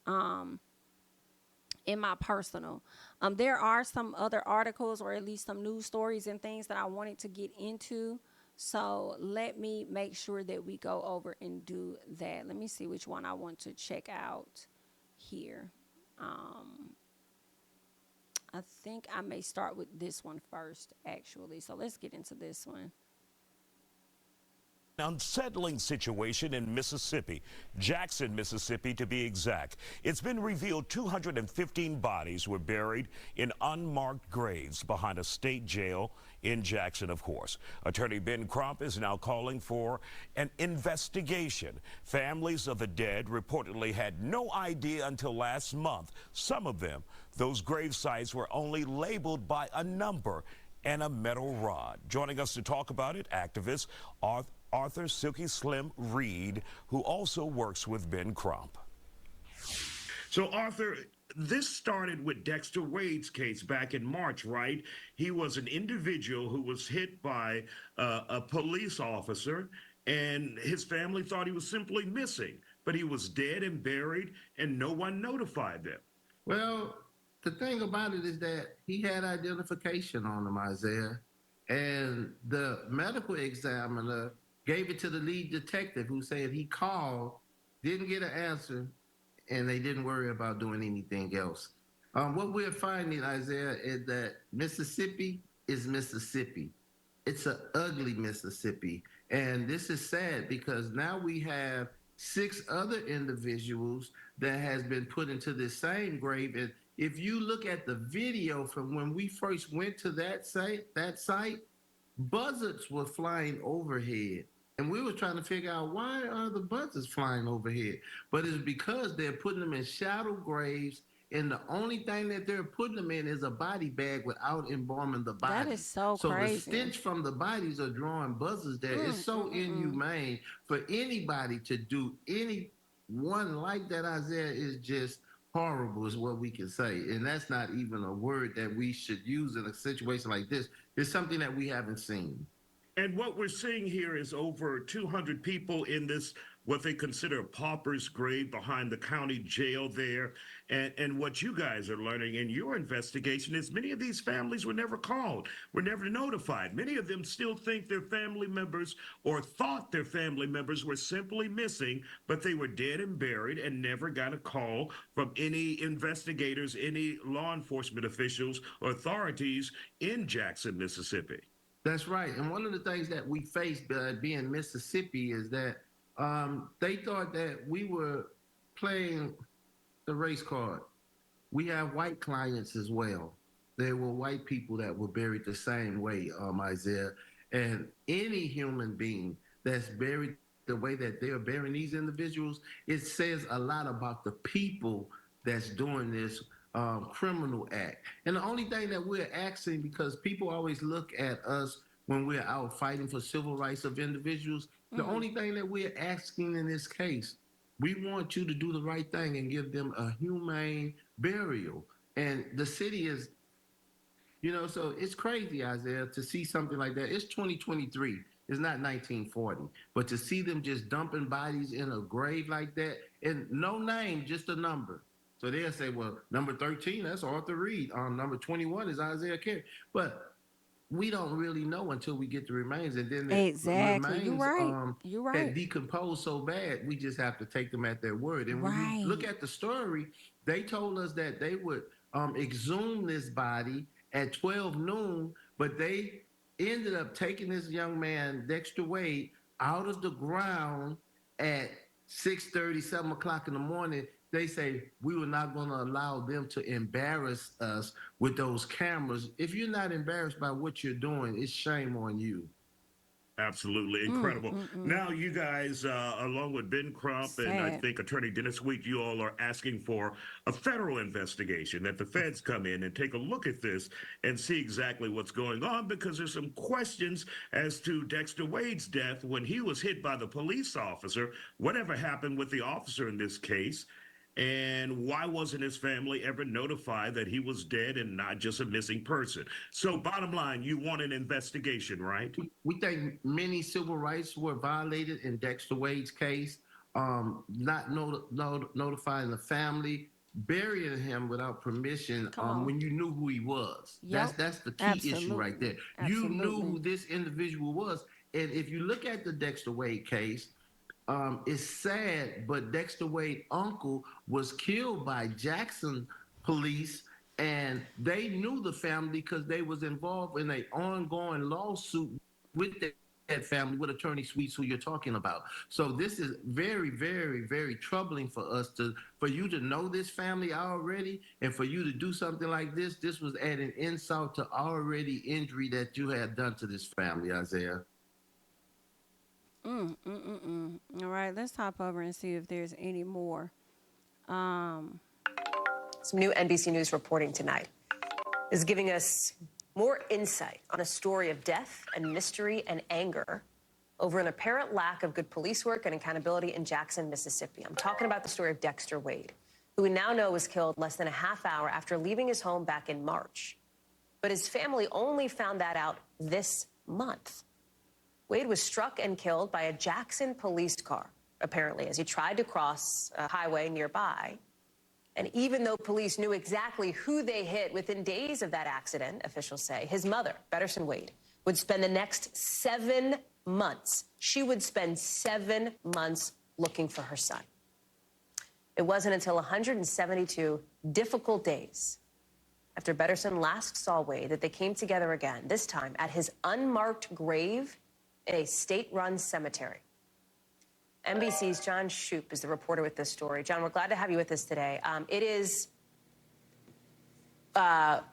in my personal. There are some other articles or at least some news stories and things that I wanted to get into. So let me make sure that we go over and do that. Let me see which one I want to check out here. I think I may start with this one first, actually. So let's get into this one. Unsettling situation in Mississippi, Jackson, Mississippi to be exact. It's been revealed 215 bodies were buried in unmarked graves behind a state jail in Jackson, of course. Attorney Ben Crump is now calling for an investigation. Families of the dead reportedly had no idea until last month. Some of them, those grave sites were only labeled by a number and a metal rod. Joining us to talk about it, activist Arthur Silky Slim Reed, who also works with Ben Crump. So, Arthur, this started with Dexter Wade's case back in March, right? He was an individual who was hit by a police officer, and his family thought he was simply missing, but he was dead and buried, and no one notified them. Well, the thing about it is that he had identification on him, Isaiah, and the medical examiner gave it to the lead detective, who said he called, didn't get an answer, and they didn't worry about doing anything else. What we're finding, Isaiah, is that Mississippi is Mississippi. It's an ugly Mississippi. And this is sad because now we have 6 other individuals that has been put into this same grave. And if you look at the video from when we first went to that site, buzzards were flying overhead. And we were trying to figure out, why are the buzzards flying overhead? But it's because they're putting them in shallow graves, and the only thing that they're putting them in is a body bag without embalming the body. That is so crazy. So the stench from the bodies are drawing buzzards there. It's so inhumane for anybody to do anyone like that, Isaiah, is just horrible is what we can say. And that's not even a word that we should use in a situation like this. It's something that we haven't seen. And what we're seeing here is over 200 people in this, what they consider a pauper's grave behind the county jail there. And what you guys are learning in your investigation is many of these families were never called, were never notified. Many of them still think their family members or thought their family members were simply missing, but they were dead and buried and never got a call from any investigators, any law enforcement officials or authorities in Jackson, Mississippi. That's right. And one of the things that we faced being Mississippi is that they thought that we were playing the race card. We have white clients as well. There were white people that were buried the same way, Isaiah. And any human being that's buried the way that they're burying these individuals, it says a lot about the people that's doing this criminal act. And the only thing that we're asking, because people always look at us when we're out fighting for civil rights of individuals, the only thing that we're asking in this case, we want you to do the right thing and give them a humane burial. And the city is, so it's crazy, Isaiah, to see something like that. It's 2023. It's not 1940. But to see them just dumping bodies in a grave like that, and no name, just a number. So they'll say, well, number 13, that's Arthur Reed. Number 21 is Isaiah Carey. But we don't really know until we get the remains. And then the Exactly. remains You're right. had decomposed so bad, we just have to take them at their word. And when you look at the story, they told us that they would exhume this body at 12 noon, but they ended up taking this young man, Dexter Wade, out of the ground at 6:30, 7 o'clock in the morning. They say, we were not going to allow them to embarrass us with those cameras. If you're not embarrassed by what you're doing, it's shame on you. Absolutely incredible. Now, you guys, along with Ben Crump and I think Attorney Dennis Wheat, you all are asking for a federal investigation, that the feds come in and take a look at this and see exactly what's going on, because there's some questions as to Dexter Wade's death when he was hit by the police officer. Whatever happened with the officer in this case? And why wasn't his family ever notified that he was dead and not just a missing person? So bottom line, you want an investigation, right? We think many civil rights were violated in Dexter Wade's case, not notifying the family, burying him without permission Come on. when you knew who he was. Yep. That's the key issue right there. You knew Absolutely. who this individual was. And if you look at the Dexter Wade case, it's sad, but Dexter Wade's uncle was killed by Jackson police, and they knew the family because they was involved in an ongoing lawsuit with that family, with Attorney Sweets, who you're talking about. So this is very, very, very troubling for us for you to know this family already, and for you to do something like this. This was adding insult to already injury that you had done to this family, Isaiah. All right, let's hop over and see if there's any more. Some new NBC News reporting tonight is giving us more insight on a story of death and mystery and anger over an apparent lack of good police work and accountability in Jackson, Mississippi. I'm talking about the story of Dexter Wade, who we now know was killed less than a half hour after leaving his home back in March. But his family only found that out this month. Wade was struck and killed by a Jackson police car, apparently, as he tried to cross a highway nearby. And even though police knew exactly who they hit within days of that accident, officials say, his mother, Betterson Wade, would spend the next 7 months. She would spend 7 months looking for her son. It wasn't until 172 difficult days after Betterson last saw Wade that they came together again, this time at his unmarked grave in a state-run cemetery. NBC's John Shoup is the reporter with this story. John, we're glad to have you with us today. The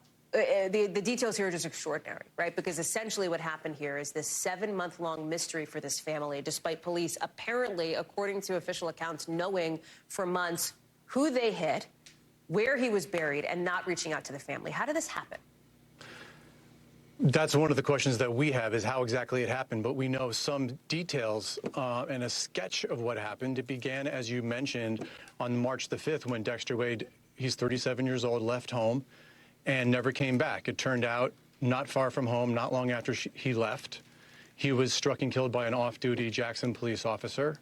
details here are just extraordinary, right? Because essentially what happened here is this 7-month-long mystery for this family, despite police apparently, according to official accounts, knowing for months who they hit, where he was buried, and not reaching out to the family. How did this happen? That's one of the questions that we have, is how exactly it happened. But we know some details and a sketch of what happened. It began, as you mentioned, on March the 5th when Dexter Wade, he's 37 years old, left home and never came back. It turned out not far from home, not long after he left, he was struck and killed by an off-duty Jackson police officer.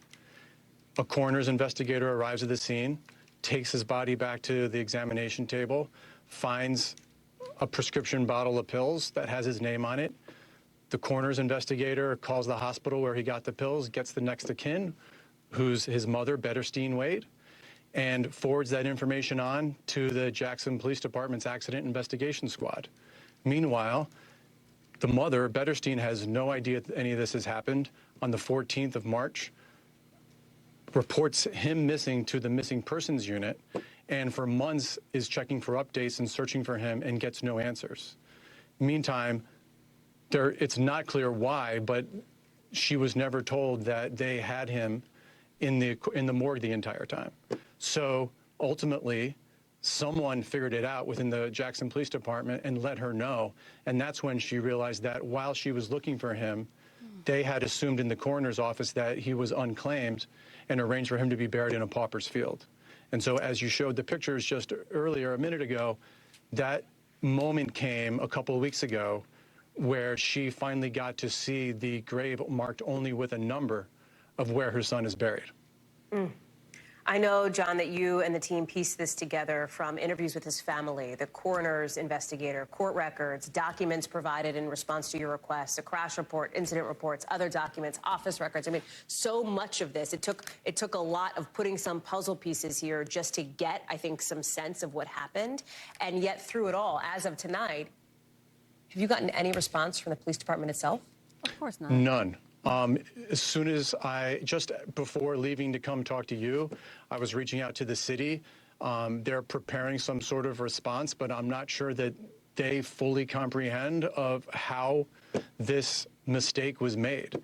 A coroner's investigator arrives at the scene, takes his body back to the examination table, finds a prescription bottle of pills that has his name on it. The coroner's investigator calls the hospital where he got the pills, gets the next of kin, who's his mother, Betterson Wade, and forwards that information on to the Jackson Police Department's Accident Investigation Squad. Meanwhile, the mother, Betterson, has no idea that any of this has happened. On the 14th of March, reports him missing to the missing persons unit, and for months is checking for updates and searching for him and gets no answers. Meantime, it's not clear why, but she was never told that they had him in the morgue the entire time. So ultimately, someone figured it out within the Jackson Police Department and let her know, and that's when she realized that while she was looking for him, they had assumed in the coroner's office that he was unclaimed and arranged for him to be buried in a pauper's field. And so as you showed the pictures just earlier, a minute ago, that moment came a couple of weeks ago where she finally got to see the grave marked only with a number of where her son is buried. I know, John, that you and the team pieced this together from interviews with his family, the coroner's investigator, court records, documents provided in response to your requests, a crash report, incident reports, other documents, office records. I mean, so much of this. It took a lot of putting some puzzle pieces here just to get, I think, some sense of what happened. And yet through it all, as of tonight, have you gotten any response from the police department itself? Of course not. None. As soon as just before leaving to come talk to you, I was reaching out to the city. They're preparing some sort of response, but I'm not sure that they fully comprehend of how this mistake was made.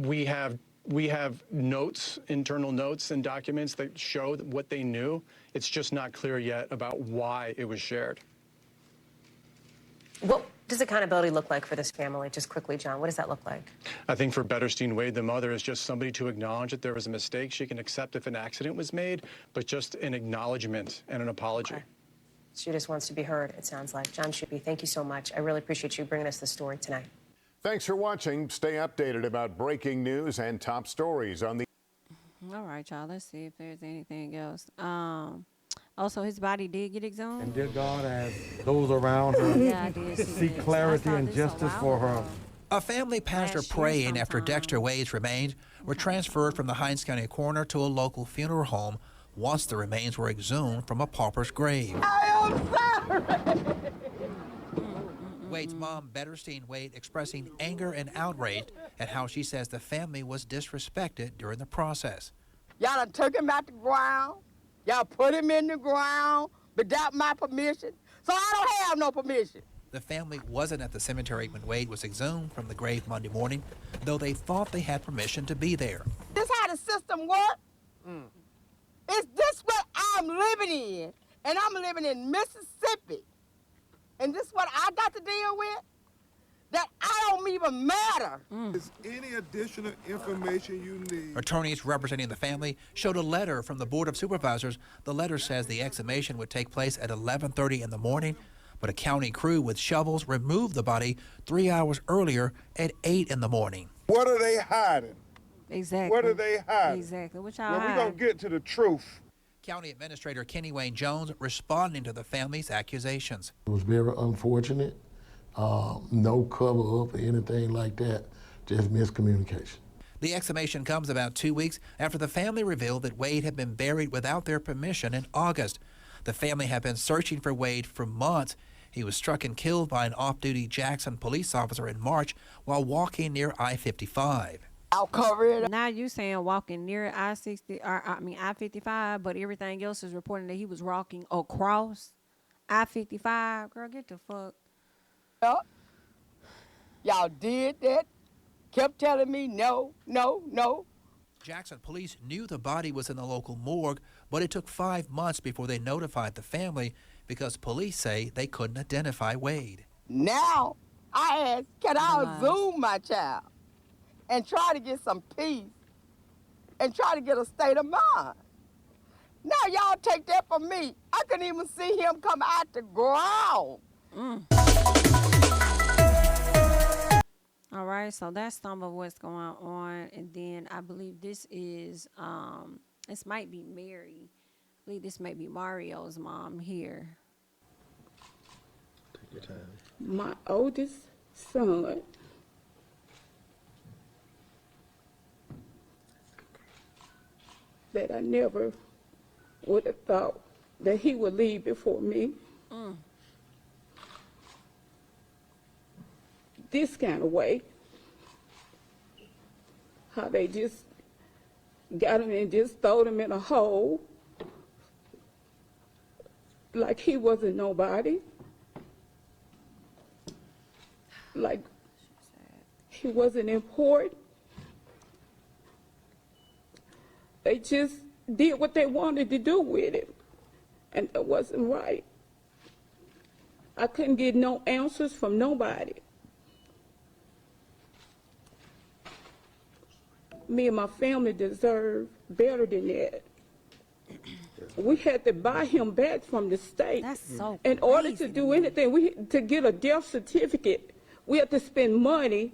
We have notes, internal notes and documents that show what they knew. It's just not clear yet about why it was shared. What does accountability look like for this family? Just quickly, John, what does that look like? I think for Betterson Wade, the mother, is just somebody to acknowledge that there was a mistake. She can accept if an accident was made, but just an acknowledgement and an apology. Okay. She just wants to be heard, it sounds like. John Shoup, thank you so much. I really appreciate you bringing us this story tonight. Thanks for watching. Stay updated about breaking news and top stories on the... All right, y'all. Let's see if there's anything else. Oh, so his body did get exhumed? And dear God, as those around her Yeah, I did see seek this. clarity I saw and this a justice while for her. ago. A family pastor Last year praying after sometime. Dexter Wade's remains were transferred from the Hinds County Coroner to a local funeral home once the remains were exhumed from a pauper's grave. I am sorry. Wade's mom, Betterstein Wade, expressing anger and outrage at how she says the family was disrespected during the process. Y'all done took him out the ground. Y'all put him in the ground without my permission. So I don't have no permission. The family wasn't at the cemetery when Wade was exhumed from the grave Monday morning, though they thought they had permission to be there. This how the system works? Is this what I'm living in? And I'm living in Mississippi. And this what I got to deal with? That I don't even matter. Is any additional information you need? Attorneys representing the family showed a letter from the Board of Supervisors. The letter says the exhumation would take place at 11:30 in the morning, but a county crew with shovels removed the body 3 hours earlier at 8 in the morning. What are they hiding? Exactly. What are they hiding? Exactly. What y'all Well, we're hide? going to get to the truth. County Administrator Kenny Wayne Jones responding to the family's accusations. It was very unfortunate. No cover up or anything like that, just miscommunication. The exhumation comes about 2 weeks after the family revealed that Wade had been buried without their permission in August. The family had been searching for Wade for months. He was struck and killed by an off-duty Jackson police officer in March while walking near I-55. I'll cover it. Now you saying walking near I-55, but everything else is reporting that he was walking across I-55. Girl, get the fuck. up. Y'all did that. Kept telling me no, no, no. Jackson police knew the body was in the local morgue, but it took 5 months before they notified the family because police say they couldn't identify Wade. Now I ask, can I exhume my child and try to get some peace and try to get a state of mind? Now y'all take that from me. I couldn't even see him come out the ground. All right, so that's some of what's going on. And then I believe this is, this might be Mary. I believe this may be Mario's mom here. Take your time. My oldest son that I never would have thought that he would leave before me. This kind of way, how they just got him and just throw him in a hole like he wasn't nobody, like he wasn't important. They just did what they wanted to do with him, and that wasn't right. I couldn't get no answers from nobody. Me and my family deserve better than that. We had to buy him back from the state. That's so in order crazy to do anything, to get a death certificate, we had to spend money.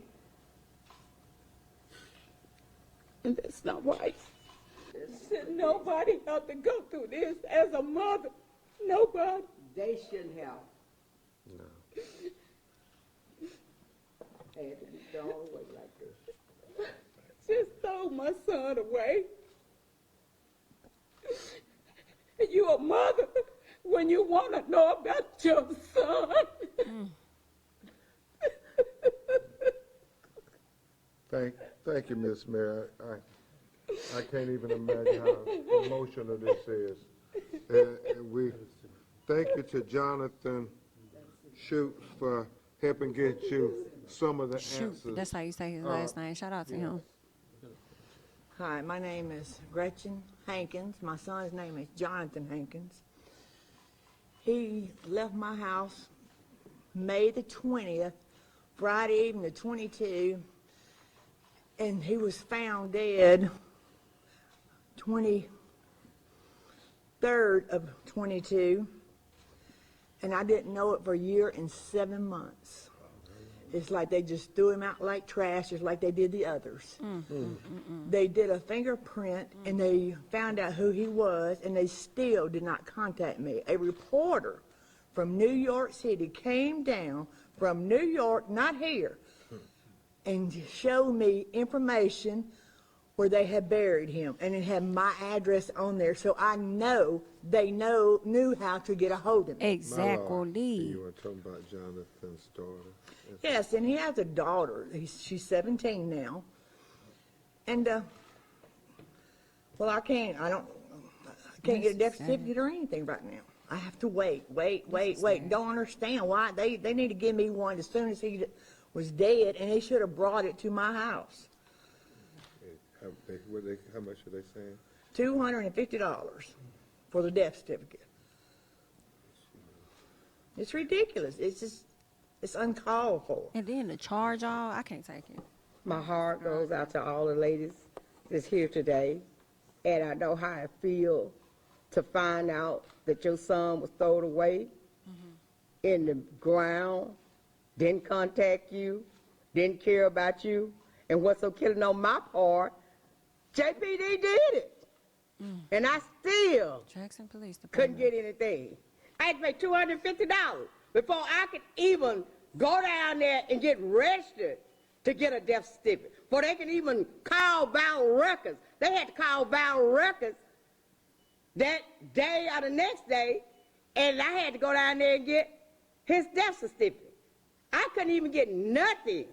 And that's not right. Should nobody have to go through this as a mother? Nobody. They shouldn't have. No. Had to be thrown away like this. Just throw my son away. You a mother when you want to know about your son. Thank you, Miss Mary. I can't even imagine how emotional this is. We thank you to Jonathan Schutz for helping get you some of the answers. That's how you say his last name. Shout out to him. Hi, my name is Gretchen Henkins. My son's name is Jonathan Henkins. He left my house May the 20th, Friday evening the 22, and he was found dead 23rd of 22, and I didn't know it for a year and 7 months. It's like they just threw him out like trash, just like they did the others. They did a fingerprint, and they found out who he was, and they still did not contact me. A reporter from New York City came down from New York, not here, and showed me information where they had buried him, and it had my address on there, so I know they knew how to get a hold of me. Exactly. You were talking about Jonathan's daughter. Yes, and he has a daughter. She's 17 now, and well, I can't get a death certificate or anything right now. I have to wait. Don't understand why they need to give me one as soon as he was dead, and they should have brought it to my house. How much are they saying? $250 for the death certificate. It's ridiculous. It's uncalled for. And then the charge all, I can't take it. My heart goes out to all the ladies that's here today, and I know how it feels to find out that your son was thrown away in the ground, didn't contact you, didn't care about you, and what's so killing on my part, JPD did it. And I still Jackson Police couldn't Department. get anything. I had to pay $250 before I could even go down there and get registered to get a death certificate. Before they could even call Val Records. They had to call Val Records that day or the next day, and I had to go down there and get his death certificate. I couldn't even get nothing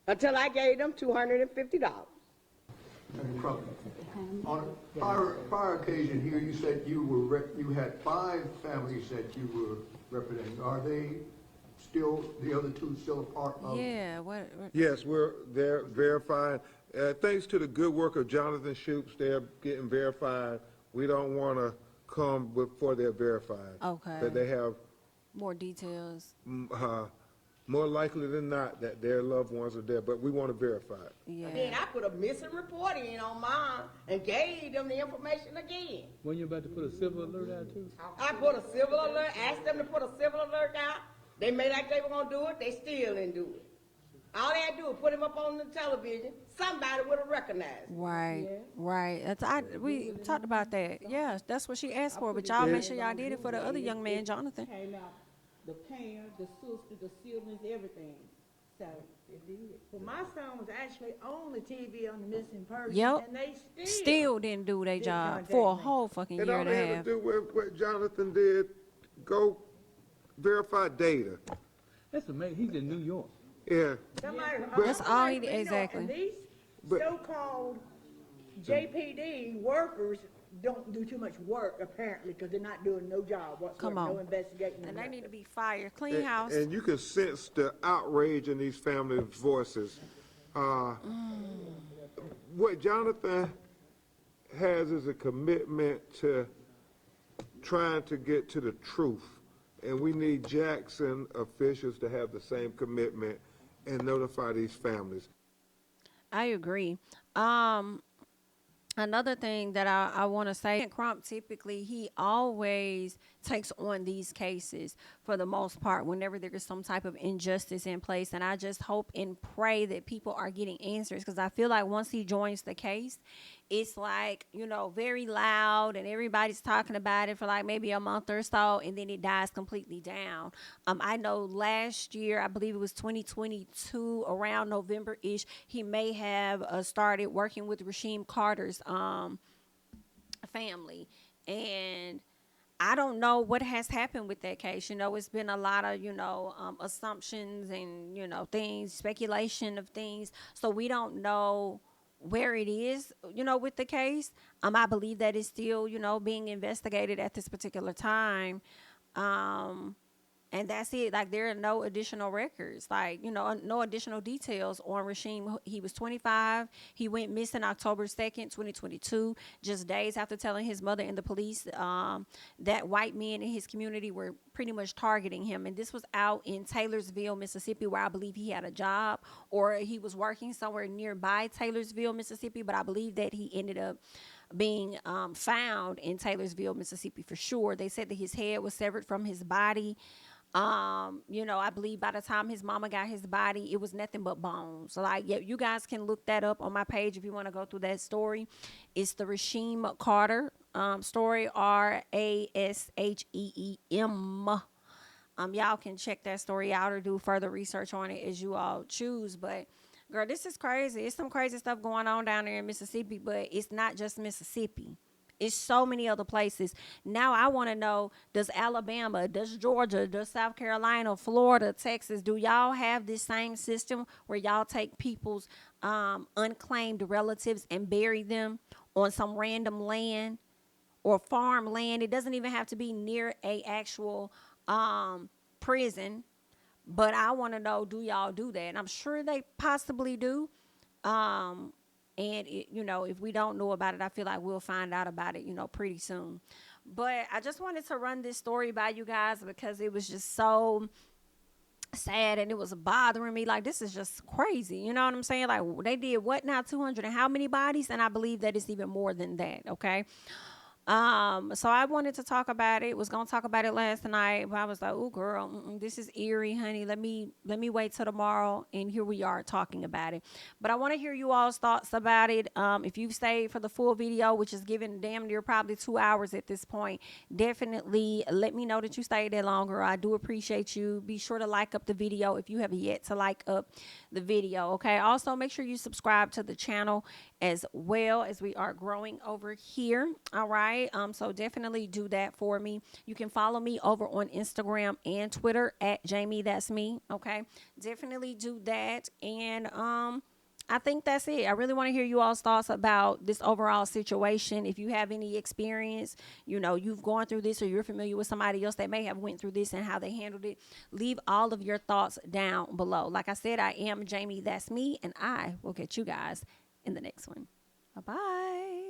until I gave them $250. Crump, on a prior occasion here, you said you had 5 families that you were representing. Are they still, the other 2 still a part of? Yeah. What? Yes, they're verifying. Thanks to the good work of Jonathan Shoops, they're getting verified. We don't want to come before they're verified. Okay. That they have More details. more likely than not that their loved ones are dead, but we want to verify it. Yeah. And then I put a missing report in on mine and gave them the information again. When you about to put a civil alert out too? I put a civil alert, asked them to put a civil alert out. They made like they were going to do it. They still didn't do it. All they had to do was put him up on the television. Somebody would have recognized him. Right, right. We talked about that. Yeah, that's what she asked for. But y'all make sure y'all did it for the other young man, Jonathan. Came out, the parents, the sister, the siblings, everything. So it did. Well, my son was actually on the TV on the missing person, Yep. and they Still didn't do their job for a whole fucking And year all and a they had half. to do with what Jonathan did, go verify data. That's amazing. He's in New York. Yeah. That's all he did, You know, exactly. and these so-called JPD workers don't do too much work, apparently, because they're not doing no job whatsoever, Come on. no investigating. And they need to be fired. Clean house. And you can sense the outrage in these families' voices. What Jonathan has is a commitment to trying to get to the truth. And we need Jackson officials to have the same commitment and notify these families. I agree. Another thing that I want to say, Crump typically, he always takes on these cases for the most part whenever there is some type of injustice in place. And I just hope and pray that people are getting answers, because I feel like once he joins the case, it's like, you know, very loud and everybody's talking about it for like maybe a month or so, and then it dies completely down. I know last year, I believe it was 2022, around November-ish, he may have started working with Rasheem Carter's family. And I don't know what has happened with that case. You know, it's been a lot of, you know, assumptions and, you know, things, speculation of things. So we don't know where it is, you know, with the case. I believe that it's still, you know, being investigated at this particular time. And that's it. Like, there are no additional records, like, you know, no additional details on Rasheem. He was 25. He went missing October 2nd, 2022, just days after telling his mother and the police that white men in his community were pretty much targeting him. And this was out in Taylorsville, Mississippi, where I believe he had a job, or he was working somewhere nearby Taylorsville, Mississippi. But I believe that he ended up being found in Taylorsville, Mississippi for sure. They said that his head was severed from his body. You know, I believe by the time his mama got his body, it was nothing but bones. Like, yeah, you guys can look that up on my page if you want to go through that story. It's the Rasheem Carter story, Rasheem. Y'all can check that story out or do further research on it as you all choose. But girl, this is crazy. It's some crazy stuff going on down there in Mississippi, but it's not just Mississippi. It's so many other places. Now I want to know, does Alabama, does Georgia, does South Carolina, Florida, Texas, do y'all have this same system where y'all take people's unclaimed relatives and bury them on some random land or farmland? It doesn't even have to be near a actual prison. But I want to know, do y'all do that? And I'm sure they possibly do. And, you know, if we don't know about it, I feel like we'll find out about it, you know, pretty soon. But I just wanted to run this story by you guys because it was just so sad and it was bothering me. Like, this is just crazy. You know what I'm saying? Like, they did what now? 200 and how many bodies? And I believe that it's even more than that. Okay. So I wanted to talk about it. Was gonna talk about it last night, but I was like, "Oh, girl, this is eerie, honey. Let me wait till tomorrow." And here we are talking about it. But I want to hear you all's thoughts about it. If you've stayed for the full video, which is given damn near probably 2 hours at this point, definitely let me know that you stayed there longer. I do appreciate you. Be sure to like up the video if you have yet to like up the video. Okay. Also, make sure you subscribe to the channel as well, as we are growing over here. All right. So definitely do that for me. You can follow me over on Instagram and Twitter at JamiThatsMe. Okay. Definitely do that. And I think that's it. I really want to hear you all's thoughts about this overall situation. If you have any experience, you know, you've gone through this or you're familiar with somebody else that may have went through this and how they handled it, leave all of your thoughts down below. Like I said, I am JamiThatsMe, and I will catch you guys in the next one. Bye-bye.